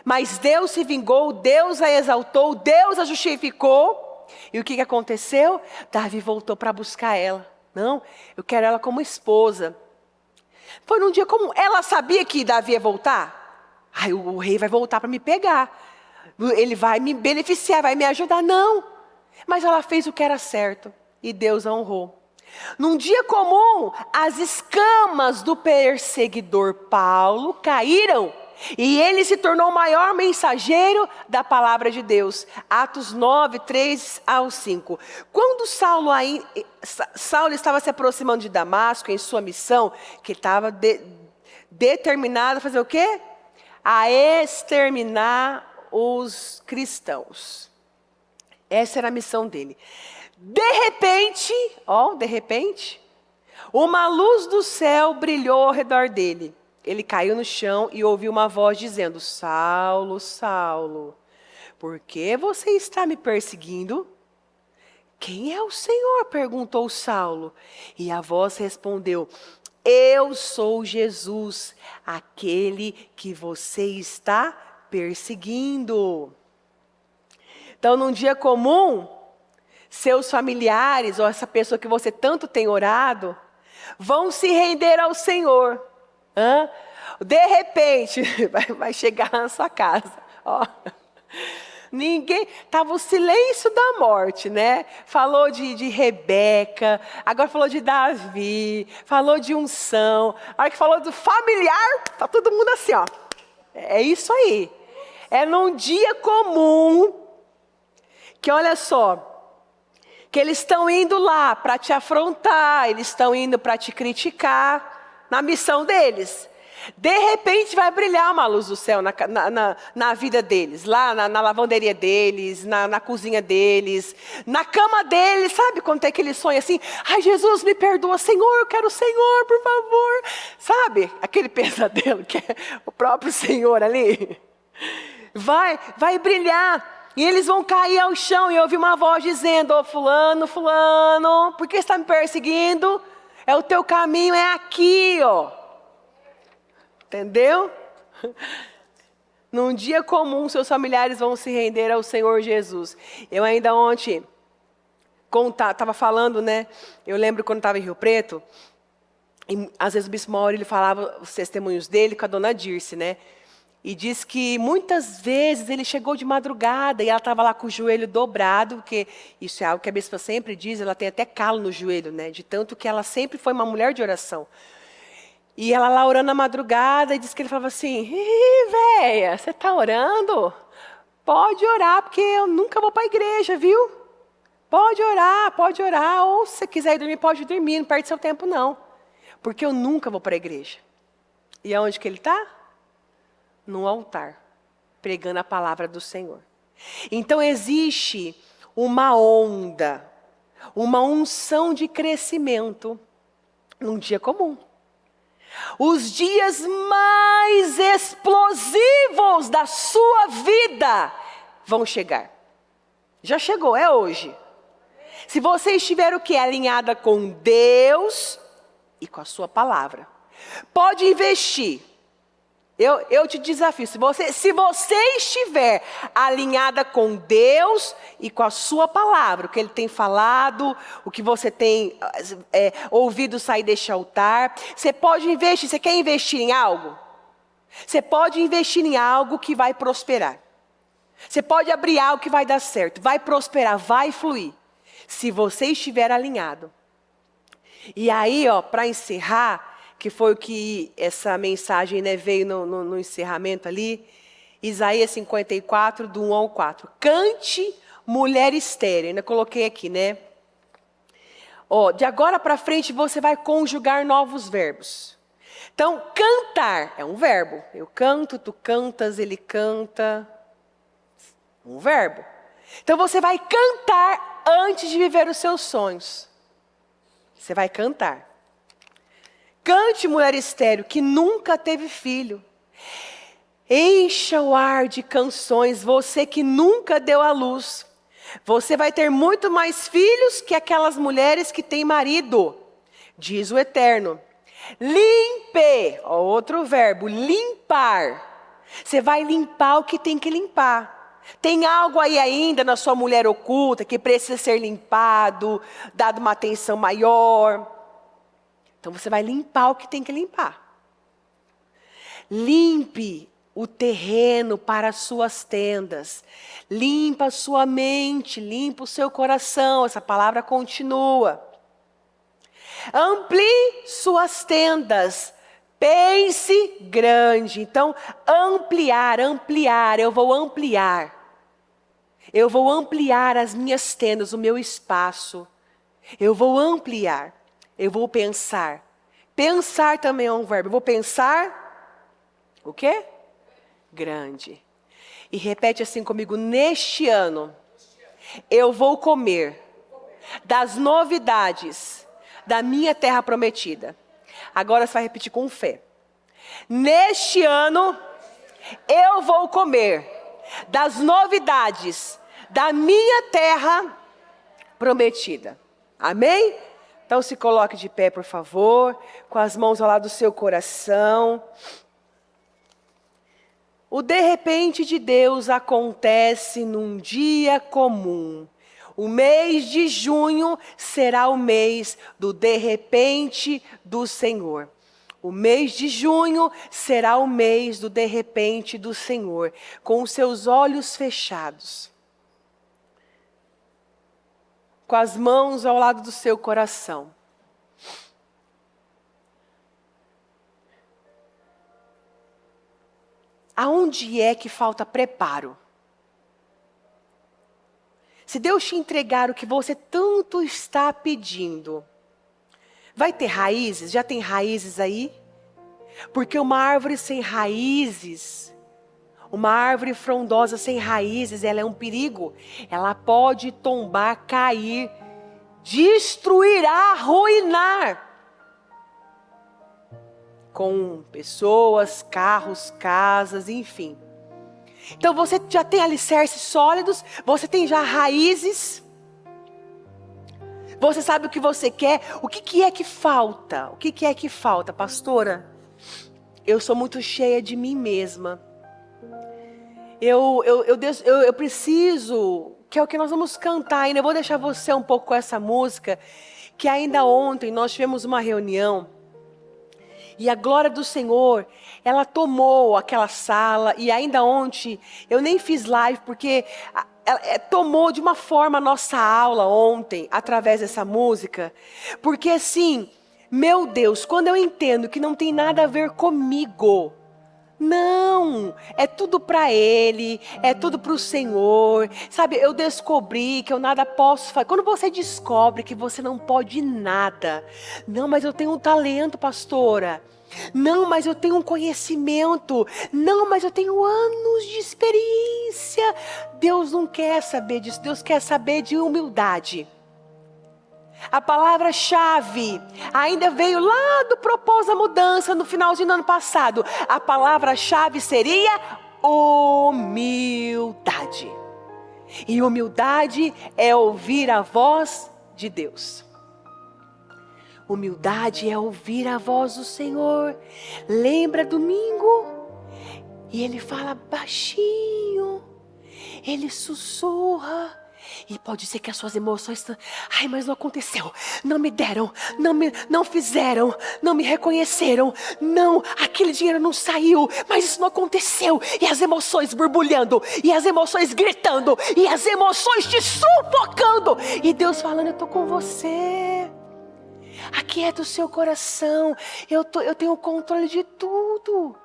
Mas Deus se vingou, Deus a exaltou, Deus a justificou. E o que aconteceu? Davi voltou para buscar ela. Não, eu quero ela como esposa. Foi num dia comum. Ela sabia que Davi ia voltar? Ai, o rei vai voltar para me pegar. Ele vai me beneficiar, vai me ajudar. Não. Mas ela fez o que era certo. E Deus a honrou. Num dia comum, as escamas do perseguidor Paulo caíram. E ele se tornou o maior mensageiro da palavra de Deus. Atos 9, 3 ao 5. Quando Saulo estava se aproximando de Damasco em sua missão, que ele estava determinado a fazer o quê? A exterminar os cristãos. Essa era a missão dele. De repente, uma luz do céu brilhou ao redor dele. Ele caiu no chão e ouviu uma voz dizendo: Saulo, Saulo, por que você está me perseguindo? Quem é o Senhor? Perguntou Saulo. E a voz respondeu: Eu sou Jesus, aquele que você está perseguindo. Então, num dia comum, seus familiares, ou essa pessoa que você tanto tem orado, vão se render ao Senhor. De repente, vai chegar na sua casa. Ó. Ninguém, estava o silêncio da morte, né? Falou de Rebeca, agora falou de Davi, falou de unção. A hora que falou do familiar, tá todo mundo assim, ó. É isso aí. É num dia comum, que olha só, que eles estão indo lá para te afrontar, eles estão indo para te criticar, na missão deles. De repente vai brilhar uma luz do céu na vida deles, lá na lavanderia deles, na cozinha deles, na cama deles. Sabe quando tem aquele sonho assim? Ai, Jesus, me perdoa, Senhor, eu quero o Senhor, por favor. Sabe, aquele pesadelo que é o próprio Senhor ali. Vai brilhar. E eles vão cair ao chão e ouvir uma voz dizendo: Ô fulano, por que você está me perseguindo? O teu caminho é aqui, ó. Entendeu? Num dia comum, seus familiares vão se render ao Senhor Jesus. Eu ainda ontem estava falando, né? Eu lembro quando estava em Rio Preto, e às vezes o Bispo Mauro, ele falava os testemunhos dele com a dona Dirce, né? E diz que muitas vezes ele chegou de madrugada e ela estava lá com o joelho dobrado, porque isso é algo que a bispa sempre diz, ela tem até calo no joelho, né? De tanto que ela sempre foi uma mulher de oração. E ela lá orando na madrugada, e diz que ele falava assim: véia, você está orando? Pode orar, porque eu nunca vou para a igreja, viu? Pode orar, ou se você quiser ir dormir, pode dormir, não perde seu tempo não. Porque eu nunca vou para a igreja. E aonde que ele está? No altar, pregando a palavra do Senhor. Então existe uma onda, uma unção de crescimento num dia comum. Os dias mais explosivos da sua vida vão chegar. Já chegou, é hoje. Se você estiver o quê? Alinhada com Deus e com a sua palavra. Pode investir. Eu te desafio, se você estiver alinhada com Deus e com a sua palavra, o que Ele tem falado, o que você tem ouvido sair deste altar, você pode investir, você quer investir em algo? Você pode investir em algo que vai prosperar. Você pode abrir algo que vai dar certo, vai prosperar, vai fluir. Se você estiver alinhado. E aí, para encerrar, que foi o que essa mensagem, né, veio no encerramento ali, Isaías 54, do 1 ao 4. Cante, mulher estéril. Ainda coloquei aqui, né? De agora para frente você vai conjugar novos verbos. Então, cantar é um verbo. Eu canto, tu cantas, ele canta. Um verbo. Então você vai cantar antes de viver os seus sonhos. Você vai cantar. Cante, mulher estéril, que nunca teve filho. Encha o ar de canções, você que nunca deu à luz. Você vai ter muito mais filhos que aquelas mulheres que têm marido, diz o Eterno. Limpe, outro verbo, limpar. Você vai limpar o que tem que limpar. Tem algo aí ainda na sua mulher oculta que precisa ser limpado, dado uma atenção maior. Então você vai limpar o que tem que limpar. Limpe o terreno para as suas tendas. Limpa a sua mente, limpa o seu coração. Essa palavra continua. Amplie suas tendas. Pense grande. Então, ampliar. Eu vou ampliar. Eu vou ampliar as minhas tendas, o meu espaço. Eu vou ampliar. Eu vou pensar. Pensar também é um verbo. Eu vou pensar o quê? Grande. E repete assim comigo. Neste ano, eu vou comer das novidades da minha terra prometida. Agora você vai repetir com fé. Neste ano, eu vou comer das novidades da minha terra prometida. Amém? Então se coloque de pé, por favor, com as mãos ao lado do seu coração. O de repente de Deus acontece num dia comum. O mês de junho será o mês do de repente do Senhor. O mês de junho será o mês do de repente do Senhor, com os seus olhos fechados. Com as mãos ao lado do seu coração. Aonde é que falta preparo? Se Deus te entregar o que você tanto está pedindo, vai ter raízes? Já tem raízes aí? Porque uma árvore sem raízes, uma árvore frondosa sem raízes, ela é um perigo. Ela pode tombar, cair, destruir, arruinar. Com pessoas, carros, casas, enfim. Então você já tem alicerces sólidos, você tem já raízes. Você sabe o que você quer. O que é que falta? O que é que falta, pastora? Eu sou muito cheia de mim mesma. Eu preciso, que é o que nós vamos cantar ainda. Eu vou deixar você um pouco com essa música, que ainda ontem nós tivemos uma reunião. E a glória do Senhor, ela tomou aquela sala. E ainda ontem, eu nem fiz live, porque ela tomou de uma forma a nossa aula ontem, através dessa música. Porque assim, meu Deus, quando eu entendo que não tem nada a ver comigo, não, é tudo para Ele, é tudo para o Senhor. Sabe, eu descobri que eu nada posso fazer. Quando você descobre que você não pode nada. Não, mas eu tenho um talento, pastora. Não, mas eu tenho um conhecimento. Não, mas eu tenho anos de experiência. Deus não quer saber disso. Deus quer saber de humildade. A palavra-chave ainda veio lá do propósito da mudança no finalzinho do ano passado. A palavra-chave seria humildade. E humildade é ouvir a voz de Deus. Humildade é ouvir a voz do Senhor. Lembra domingo? E ele fala baixinho, ele sussurra. E pode ser que as suas emoções, ai, mas não aconteceu, não me deram, não fizeram, não me reconheceram, não, aquele dinheiro não saiu, mas isso não aconteceu. E as emoções borbulhando, e as emoções gritando, e as emoções te sufocando. E Deus falando, eu estou com você. Aquieta o seu coração, eu tenho o controle de tudo.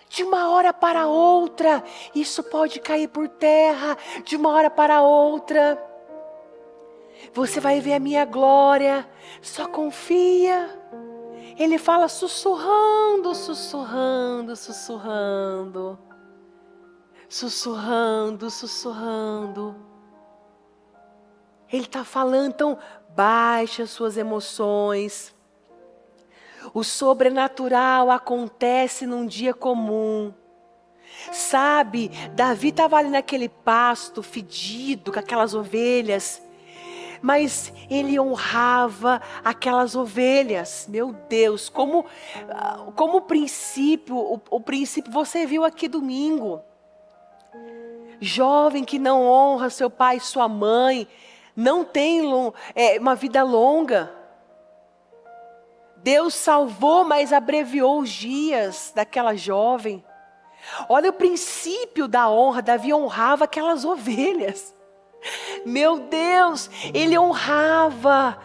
De uma hora para outra, isso pode cair por terra. De uma hora para outra, você vai ver a minha glória. Só confia. Ele fala sussurrando, sussurrando, sussurrando. Sussurrando, sussurrando. Ele está falando, então baixe as suas emoções. O sobrenatural acontece num dia comum. Sabe, Davi estava ali naquele pasto fedido com aquelas ovelhas. Mas ele honrava aquelas ovelhas. Meu Deus, como princípio, o princípio você viu aqui domingo. Jovem que não honra seu pai e sua mãe, não tem uma vida longa. Deus salvou, mas abreviou os dias daquela jovem. Olha o princípio da honra. Davi honrava aquelas ovelhas. Meu Deus, ele honrava.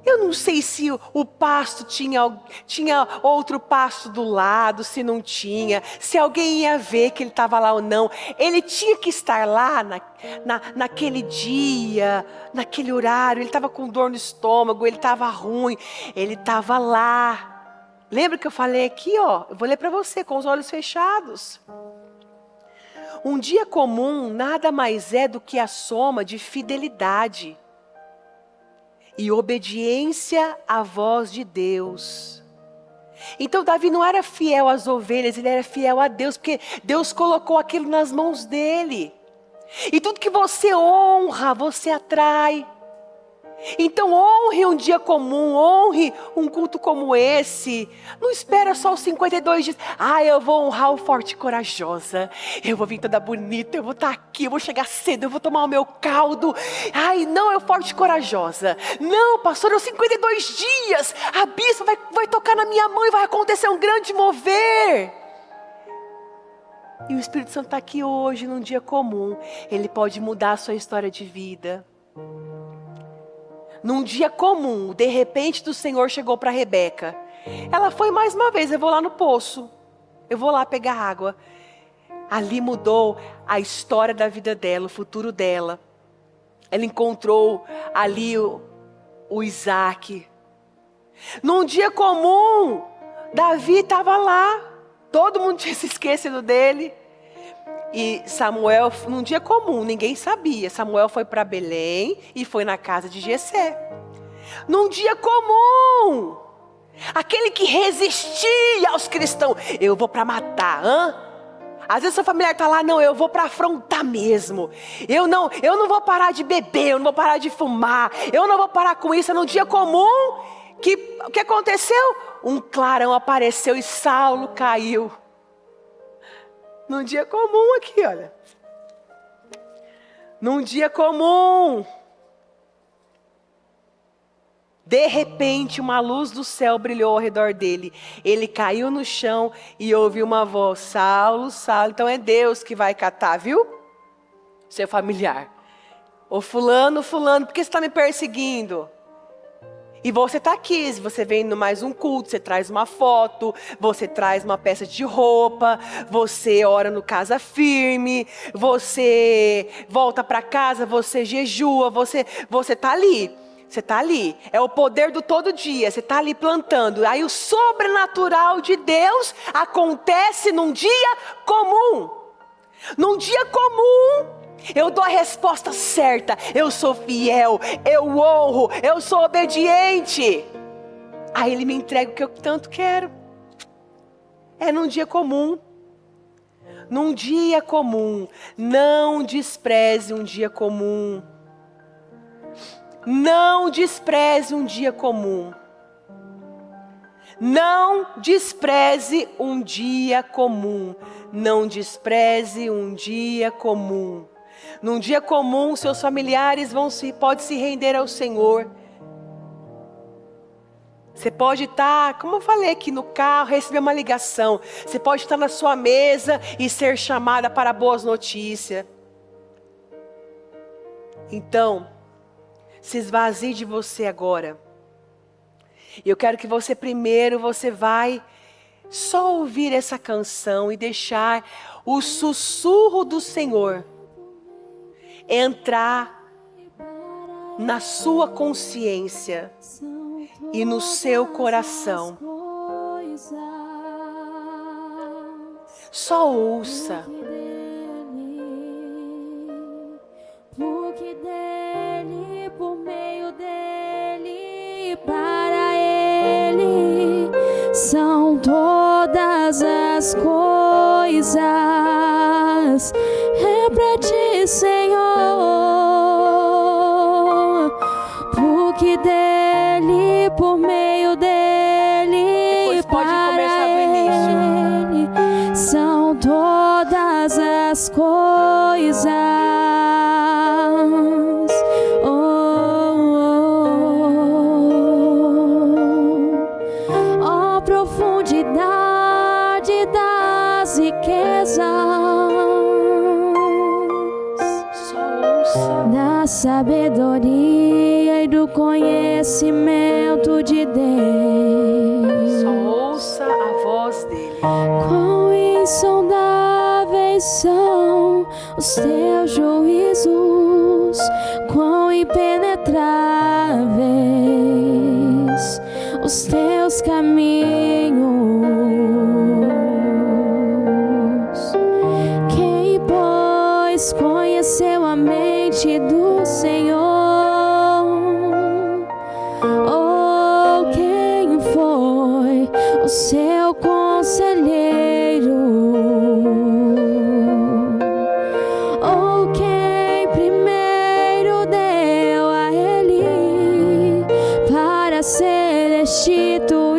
Eu não sei se o pasto tinha outro pasto do lado, se não tinha, se alguém ia ver que ele estava lá ou não. Ele tinha que estar lá naquele dia, naquele horário. Ele estava com dor no estômago, ele estava ruim, ele estava lá. Lembra que eu falei aqui, ó? Eu vou ler para você com os olhos fechados. Um dia comum nada mais é do que a soma de fidelidade e obediência à voz de Deus. Então Davi não era fiel às ovelhas, ele era fiel a Deus, porque Deus colocou aquilo nas mãos dele. E tudo que você honra, você atrai. Então honre um dia comum, honre um culto como esse. Não espera só os 52 dias. Eu vou honrar o forte e corajosa. Eu vou vir toda bonita, eu vou estar aqui, eu vou chegar cedo, eu vou tomar o meu caldo. Não, é o forte e corajosa. Não, pastor, os 52 dias, a bispa vai tocar na minha mão e vai acontecer um grande mover. E o Espírito Santo está aqui hoje, num dia comum. Ele pode mudar a sua história de vida. Num dia comum, de repente do Senhor chegou para Rebeca. Ela foi mais uma vez, eu vou lá no poço. Eu vou lá pegar água. Ali mudou a história da vida dela, o futuro dela. Ela encontrou ali o Isaac. Num dia comum, Davi estava lá. Todo mundo tinha se esquecido dele. E Samuel, num dia comum, ninguém sabia. Samuel foi para Belém e foi na casa de Jessé. Num dia comum, aquele que resistia aos cristãos, eu vou para matar, Às vezes seu familiar está lá, não, eu vou para afrontar mesmo. Eu não vou parar de beber, eu não vou parar de fumar, eu não vou parar com isso. Num dia comum, o que aconteceu? Um clarão apareceu e Saulo caiu. Num dia comum aqui, olha. Num dia comum. De repente, uma luz do céu brilhou ao redor dele. Ele caiu no chão e ouviu uma voz. Saulo, Saulo. Então é Deus que vai catar, viu? Seu familiar. Ô fulano, por que você está me perseguindo? E você está aqui, você vem no mais um culto, você traz uma foto, você traz uma peça de roupa, você ora no Casa Firme, você volta para casa, você jejua, você está ali. Você está ali, é o poder do todo dia, você está ali plantando. Aí o sobrenatural de Deus acontece num dia comum. Num dia comum, eu dou a resposta certa. Eu sou fiel, eu honro, eu sou obediente. Aí ele me entrega o que eu tanto quero. É num dia comum. Num dia comum, não despreze um dia comum. Não despreze um dia comum. Não despreze um dia comum. Não despreze um dia comum. Num dia comum, seus familiares podem se render ao Senhor. Você pode estar, como eu falei aqui no carro, receber uma ligação. Você pode estar na sua mesa e ser chamada para boas notícias. Então, se esvazie de você agora. E eu quero que você vai só ouvir essa canção e deixar o sussurro do Senhor entrar na sua consciência e no seu coração. Só ouça. Porque dele, por meio dele, para ele são todas as coisas. É pra ti, Senhor, porque dele, por meio dele, Depois pode começar do início. ele são todas as coisas. Oh, profundidade das riquezas, da sabedoria e do conhecimento de Deus. Só ouça a voz dele. Quão insondáveis são os teus juízos, quão impenetráveis os teus caminhos. Quem, pois, conheceu a mente do Senhor? Ou quem foi o seu conselheiro? Ou quem primeiro deu a ele para ser restituído?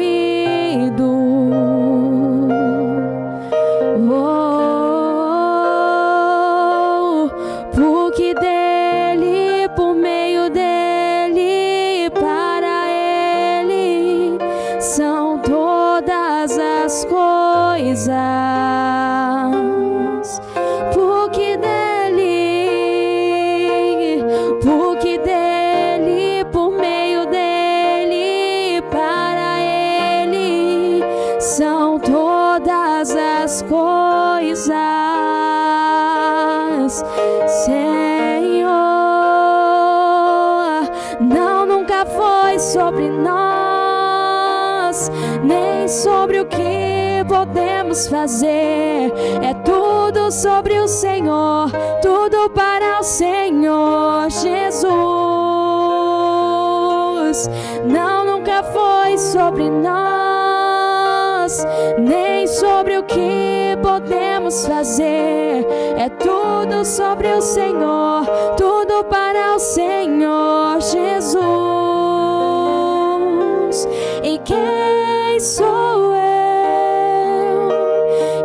Oh, porque dele, por meio dele, para ele são todas as coisas. Porque dele, por meio dele, para ele são todas as coisas. Senhor, não, nunca foi sobre nós, nem sobre o que podemos fazer. É tudo sobre o Senhor, tudo para o Senhor Jesus. Não, nunca foi sobre nós, nem sobre o que podemos fazer. É tudo sobre o Senhor, tudo para o Senhor Jesus. E quem sou eu?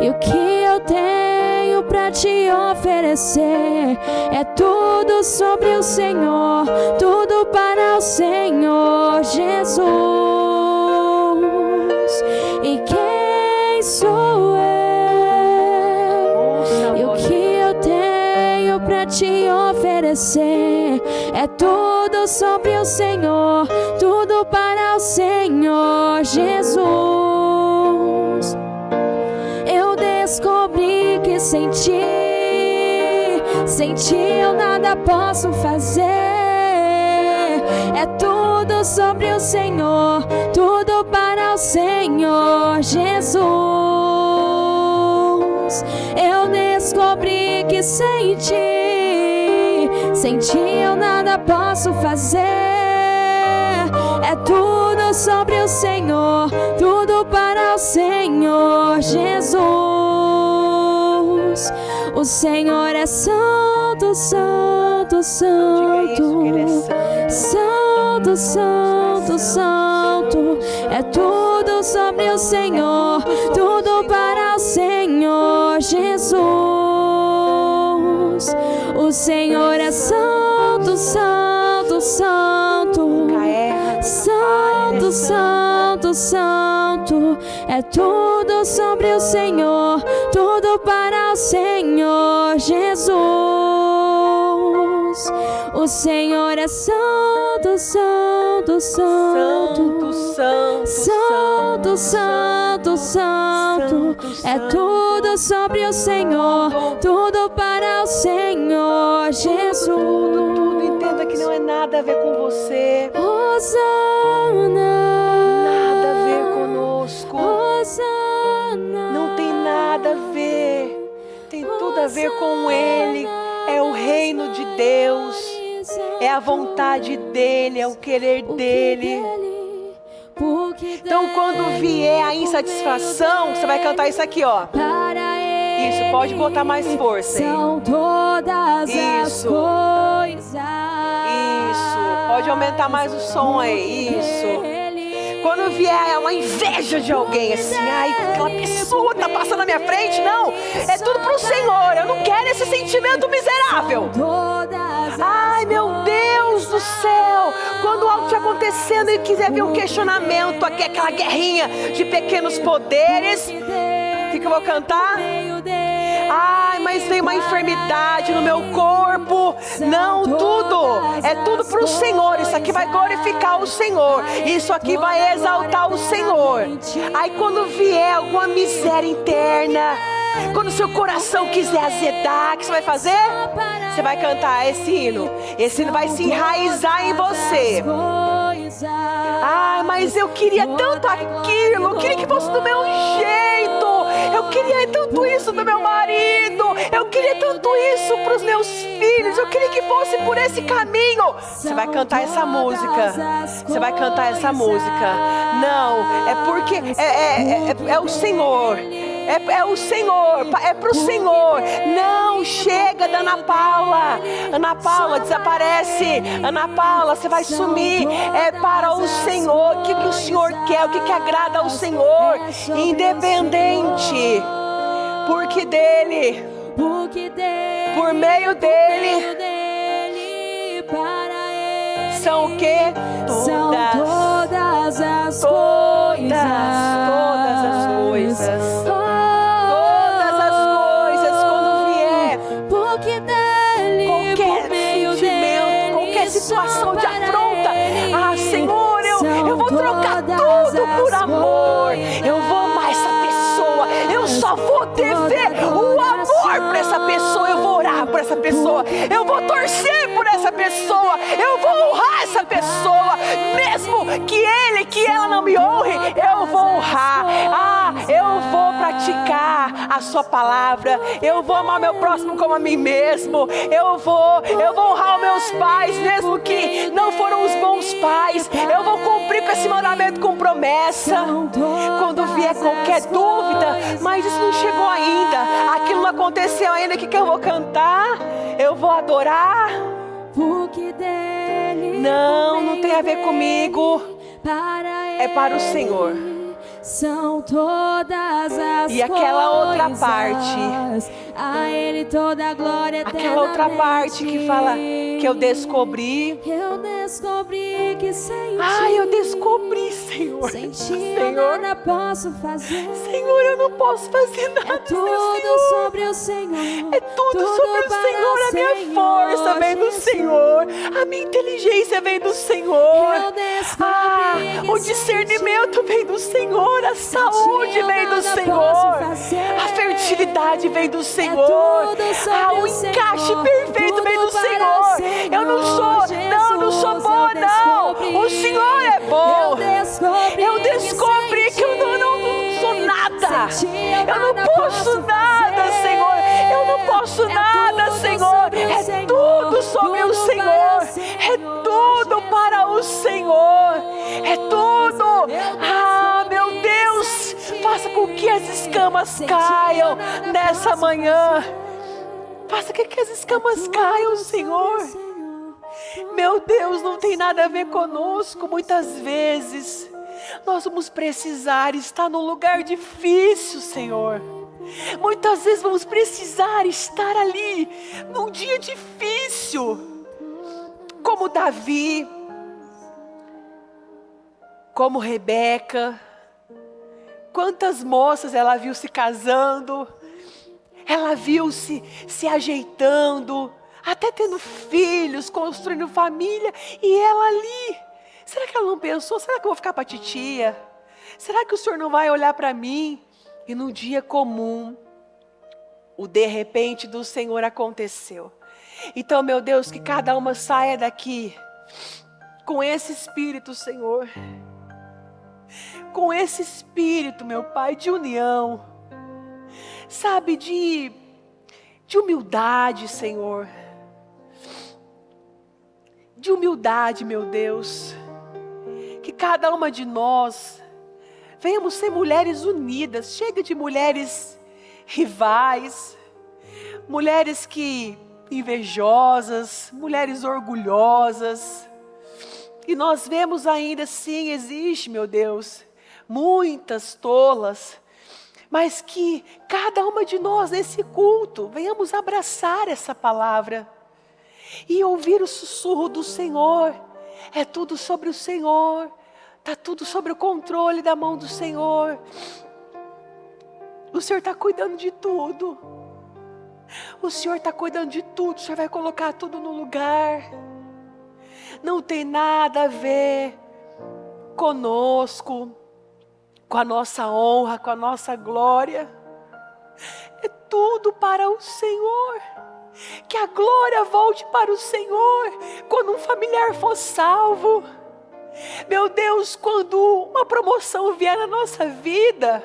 E o que eu tenho para te oferecer? É tudo sobre o Senhor, tudo para o Senhor Jesus. E quem sou eu? E o que eu tenho para te oferecer? É tudo sobre o Senhor, tudo para o Senhor Jesus. Eu descobri que sem ti eu nada posso fazer. É tudo sobre o Senhor, tudo para o Senhor Jesus. Eu descobri que sem ti eu nada posso fazer. É tudo sobre o Senhor, tudo para o Senhor Jesus. O Senhor é santo, santo, santo. Santo, santo, santo. É tudo sobre o Senhor, tudo para o Senhor Jesus. O Senhor é santo, santo, santo. Santo, santo, santo. É tudo sobre o Senhor, tudo para o Senhor Jesus. O Senhor é santo, santo, santo. Santo, santo, santo. É tudo sobre o Senhor, tudo para o Senhor Jesus. Tudo, entenda que não é nada a ver com você. Hosana. Nada a ver conosco. Hosana. Não tem nada a ver. Tem tudo a ver com Ele. É o reino de Deus. É a vontade dEle, é o querer dEle. Então quando vier a insatisfação, você vai cantar isso aqui, ó. Isso, pode botar mais força aí. São todas as coisas. Isso, pode aumentar mais o som aí. Isso. Quando vier uma inveja de alguém, assim, ai, aquela pessoa tá passando na minha frente, não, é tudo pro Senhor, eu não quero esse sentimento miserável. Ai, meu Deus do céu, quando algo estiver acontecendo e quiser ver um questionamento, aqui, aquela guerrinha de pequenos poderes, o que eu vou cantar? Ai, mas veio uma enfermidade no meu corpo. Não, é tudo para o Senhor. Isso aqui vai glorificar o Senhor. Isso aqui vai exaltar o Senhor. Aí quando vier alguma miséria interna, quando o seu coração quiser azedar, o que você vai fazer? Você vai cantar esse hino. Esse hino vai se enraizar em você. Ai, mas eu queria tanto aquilo. Eu queria que fosse do meu jeito. Eu queria tanto isso do meu marido. Eu queria tanto isso para os meus filhos. Eu queria que fosse por esse caminho. Você vai cantar essa música. Você vai cantar essa música. Não, é porque é o Senhor. É o Senhor, é pro Senhor. Não chega da Ana Paula. Ana Paula, desaparece. Ana Paula, você vai sumir. É para o Senhor. O que o Senhor quer? O que agrada ao Senhor? Independente. Porque dele, por meio dele, são o quê? Todas as coisas. Situação de afronta. Ah, Senhor, eu vou trocar tudo por amor. Eu vou amar essa pessoa. Eu só vou dever o amor para essa pessoa. Eu vou orar por essa pessoa. Eu vou torcer por essa pessoa. Eu vou honrar essa pessoa. Mesmo que ela não me honre, eu vou honrar. Ah, eu vou praticar a sua palavra. Eu vou amar meu próximo como a mim mesmo. Eu vou honrar os meus pais, mesmo que não foram os bons pais. Eu vou cumprir com esse mandamento com promessa. Quando vier qualquer dúvida, mas isso não chegou ainda, aquilo não aconteceu ainda, o que eu vou cantar? Eu vou adorar? Não tem a ver comigo. É para o Senhor. São todas as e aquela outra parte, a Ele toda a glória eternamente. Aquela outra parte que fala que eu descobri que sem ti, eu descobri, Senhor. Sem ti eu nada posso fazer. Senhor, eu não posso fazer nada. É tudo sobre o Senhor. É tudo sobre o Senhor. A minha força vem do Senhor. A minha inteligência vem do Senhor. O discernimento vem do Senhor. A saúde vem do Senhor. A fertilidade vem do Senhor. O encaixe perfeito vem do Senhor. Eu não sou boa, não. O Senhor é bom. Eu descobri que eu não sou nada. Eu não posso nada, Senhor. Eu não posso nada, Senhor. É tudo sobre o Senhor. É tudo para o Senhor. É tudo. Ah, meu Deus, faça com que as escamas caiam nessa manhã. Faça com que as escamas caiam, Senhor. Meu Deus, não tem nada a ver conosco muitas vezes. Nós vamos precisar estar num lugar difícil, Senhor. Muitas vezes vamos precisar estar ali, num dia difícil. Como Davi, como Rebeca. Quantas moças ela viu se casando, ela viu se ajeitando, até tendo filhos, construindo família, e ela ali. Será que ela não pensou, será que eu vou ficar para titia? Será que o Senhor não vai olhar para mim? E num dia comum, o de repente do Senhor aconteceu. Então, meu Deus, que cada uma saia daqui com esse espírito, Senhor. Com esse espírito, meu Pai, de união. Sabe, de humildade, Senhor. De humildade, meu Deus. Que cada uma de nós venhamos ser mulheres unidas. Chega de mulheres rivais, mulheres que invejosas, mulheres orgulhosas. E nós vemos ainda, sim, existe, meu Deus, muitas tolas, mas que cada uma de nós nesse culto venhamos abraçar essa palavra e ouvir o sussurro do Senhor. É tudo sobre o Senhor, está tudo sobre o controle da mão do Senhor. O Senhor está cuidando de tudo. O Senhor está cuidando de tudo. O Senhor vai colocar tudo no lugar. Não tem nada a ver conosco, com a nossa honra, com a nossa glória. É tudo para o Senhor. Que a glória volte para o Senhor. Quando um familiar for salvo, meu Deus, quando uma promoção vier na nossa vida,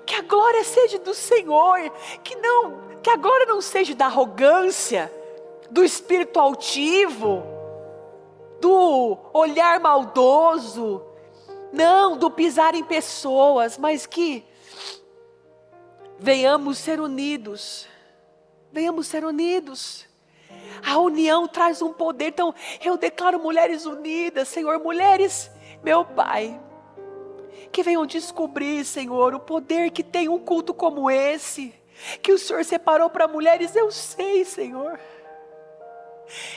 que a glória seja do Senhor, que a glória não seja da arrogância, do espírito altivo, do olhar maldoso, não, do pisar em pessoas, mas que venhamos ser unidos. Venhamos ser unidos. A união traz um poder. Então eu declaro mulheres unidas, Senhor, mulheres, meu Pai, que venham descobrir, Senhor, o poder que tem um culto como esse, que o Senhor separou para mulheres. Eu sei, Senhor,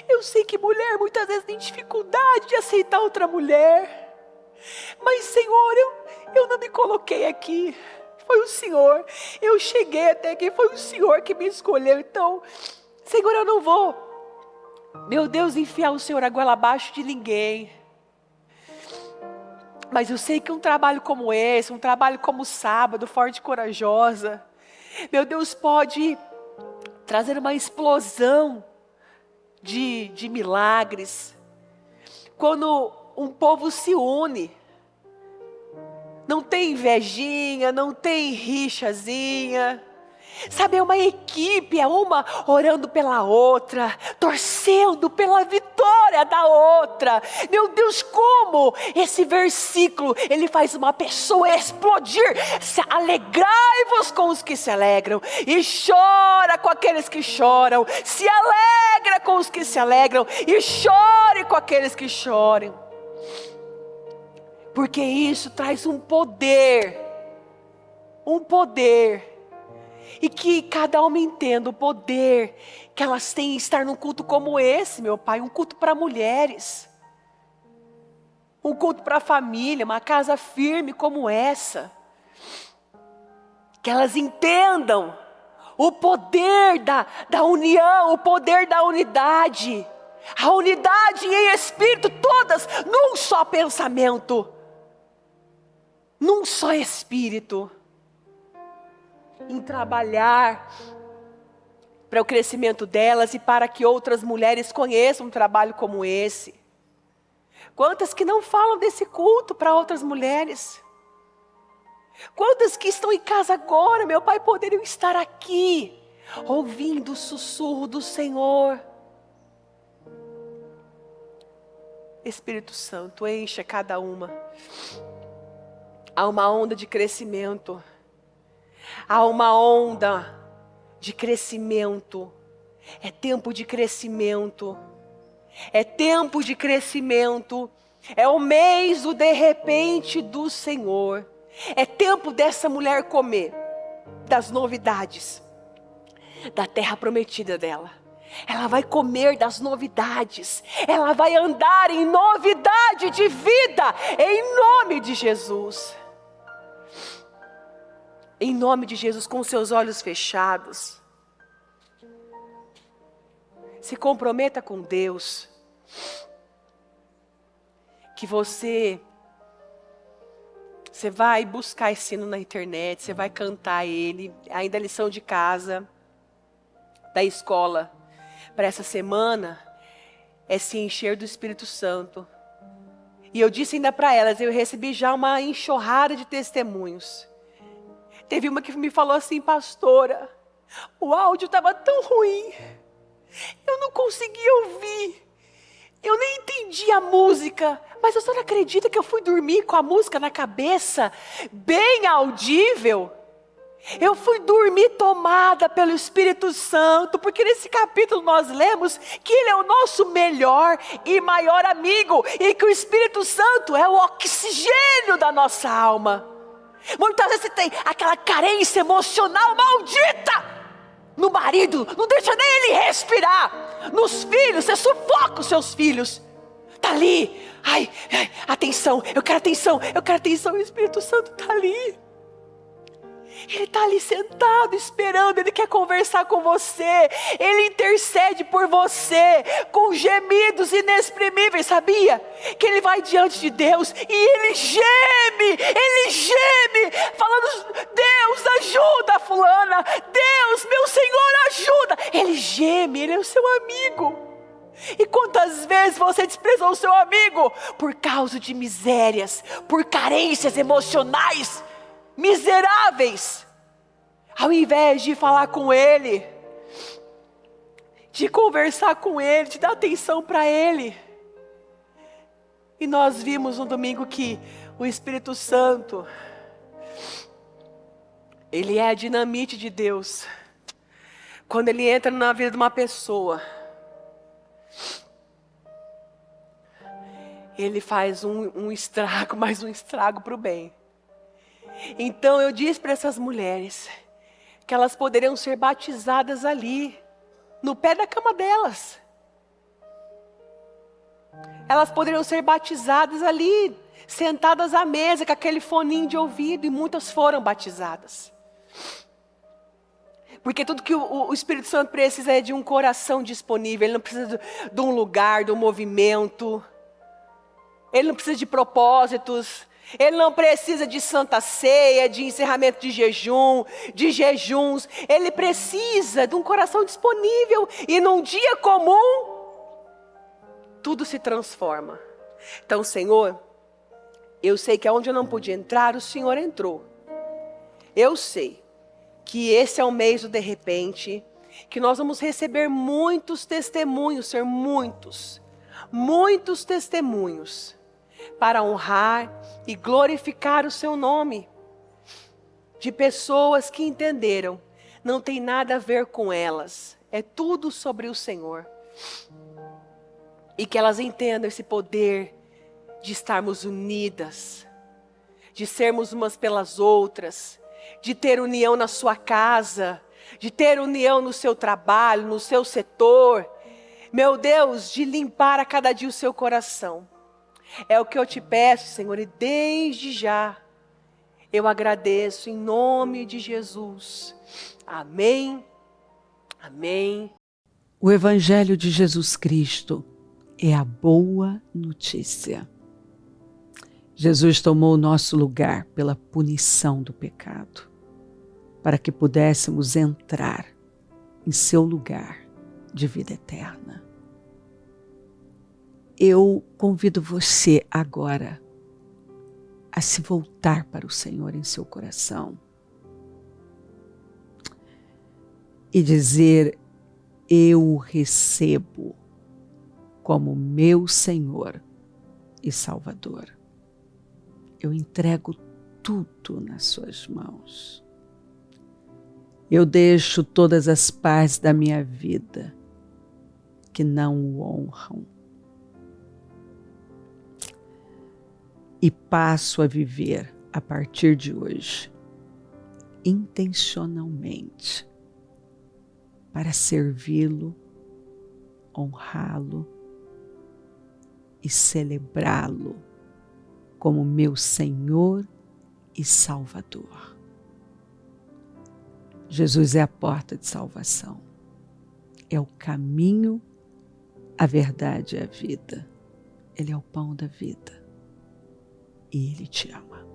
eu sei que mulher muitas vezes tem dificuldade de aceitar outra mulher, mas Senhor, eu não me coloquei aqui, foi o Senhor. Eu cheguei até aqui, foi o Senhor que me escolheu. Então, Senhor, eu não vou, meu Deus, enfiar o Senhor a goela abaixo de ninguém. Mas eu sei que um trabalho como esse, um trabalho como o Sábado, Forte e Corajosa, meu Deus, pode trazer uma explosão de milagres. Quando um povo se une, não tem invejinha, não tem rixazinha. Sabe, é uma equipe, é uma orando pela outra, torcendo pela vitória da outra. Meu Deus, como esse versículo, ele faz uma pessoa explodir. Alegrai-vos com os que se alegram, e chora com aqueles que choram. Se alegra com os que se alegram, e chore com aqueles que choram. Porque isso traz um poder. E que cada uma entenda o poder que elas têm em estar num culto como esse, meu Pai. Um culto para mulheres. Um culto para a família, uma casa firme como essa. Que elas entendam o poder da união, o poder da unidade. A unidade em espírito, todas num só pensamento. Num só espírito. Em trabalhar para o crescimento delas e para que outras mulheres conheçam um trabalho como esse. Quantas que não falam desse culto para outras mulheres? Quantas que estão em casa agora, meu Pai, poderiam estar aqui, ouvindo o sussurro do Senhor. Espírito Santo, encha cada uma. Há uma onda de crescimento. Há uma onda de crescimento. É tempo de crescimento. É tempo de crescimento. É o mês do de repente do Senhor. É tempo dessa mulher comer das novidades da terra prometida dela. Ela vai comer das novidades. Ela vai andar em novidade de vida, em nome de Jesus. Em nome de Jesus, com seus olhos fechados. Se comprometa com Deus. Que você vai buscar esse hino na internet, você vai cantar ele, ainda a lição de casa, da escola, para essa semana, é se encher do Espírito Santo. E eu disse ainda para elas, eu recebi já uma enxurrada de testemunhos. Teve uma que me falou assim: pastora, o áudio estava tão ruim, eu não conseguia ouvir, eu nem entendi a música, mas a senhora acredita que eu fui dormir com a música na cabeça, bem audível? Eu fui dormir tomada pelo Espírito Santo, porque nesse capítulo nós lemos que Ele é o nosso melhor e maior amigo, e que o Espírito Santo é o oxigênio da nossa alma. Muitas vezes você tem aquela carência emocional maldita no marido, não deixa nem ele respirar. Nos filhos, você sufoca os seus filhos. Está ali, ai, atenção, eu quero atenção, o Espírito Santo está ali. Ele está ali sentado, esperando, Ele quer conversar com você. Ele intercede por você, com gemidos inexprimíveis, sabia? Que Ele vai diante de Deus e Ele geme, falando: Deus, ajuda a fulana, Deus, meu Senhor, ajuda. Ele geme, Ele é o seu amigo. E quantas vezes você desprezou o seu amigo por causa de misérias, por carências emocionais miseráveis, ao invés de falar com Ele, de conversar com Ele, de dar atenção para Ele. E nós vimos no domingo que o Espírito Santo, Ele é a dinamite de Deus. Quando Ele entra na vida de uma pessoa, Ele faz um estrago, mais um estrago para o bem. Então eu disse para essas mulheres que elas poderiam ser batizadas ali, no pé da cama delas. Elas poderiam ser batizadas ali, sentadas à mesa, com aquele foninho de ouvido, e muitas foram batizadas. Porque tudo que o Espírito Santo precisa é de um coração disponível. Ele não precisa de um lugar, de um movimento. Ele não precisa de propósitos. Ele não precisa de santa ceia, de encerramento de jejum, de jejuns. Ele precisa de um coração disponível. E num dia comum, tudo se transforma. Então, Senhor, eu sei que aonde eu não pude entrar, o Senhor entrou. Eu sei que esse é o mês do de repente, que nós vamos receber muitos testemunhos, Senhor, muitos testemunhos, para honrar e glorificar o seu nome, de pessoas que entenderam, não tem nada a ver com elas, é tudo sobre o Senhor, e que elas entendam esse poder de estarmos unidas, de sermos umas pelas outras, de ter união na sua casa, de ter união no seu trabalho, no seu setor, meu Deus, de limpar a cada dia o seu coração. É o que eu te peço, Senhor, e desde já eu agradeço em nome de Jesus. Amém, amém. O Evangelho de Jesus Cristo é a boa notícia. Jesus tomou o nosso lugar pela punição do pecado, para que pudéssemos entrar em seu lugar de vida eterna. Eu convido você agora a se voltar para o Senhor em seu coração e dizer: eu o recebo como meu Senhor e Salvador. Eu entrego tudo nas suas mãos. Eu deixo todas as partes da minha vida que não o honram. e passo a viver a partir de hoje, intencionalmente, para servi-lo, honrá-lo e celebrá-lo como meu Senhor e Salvador. Jesus é a porta de salvação, é o caminho, a verdade e a vida. Ele é o pão da vida e Ele te ama.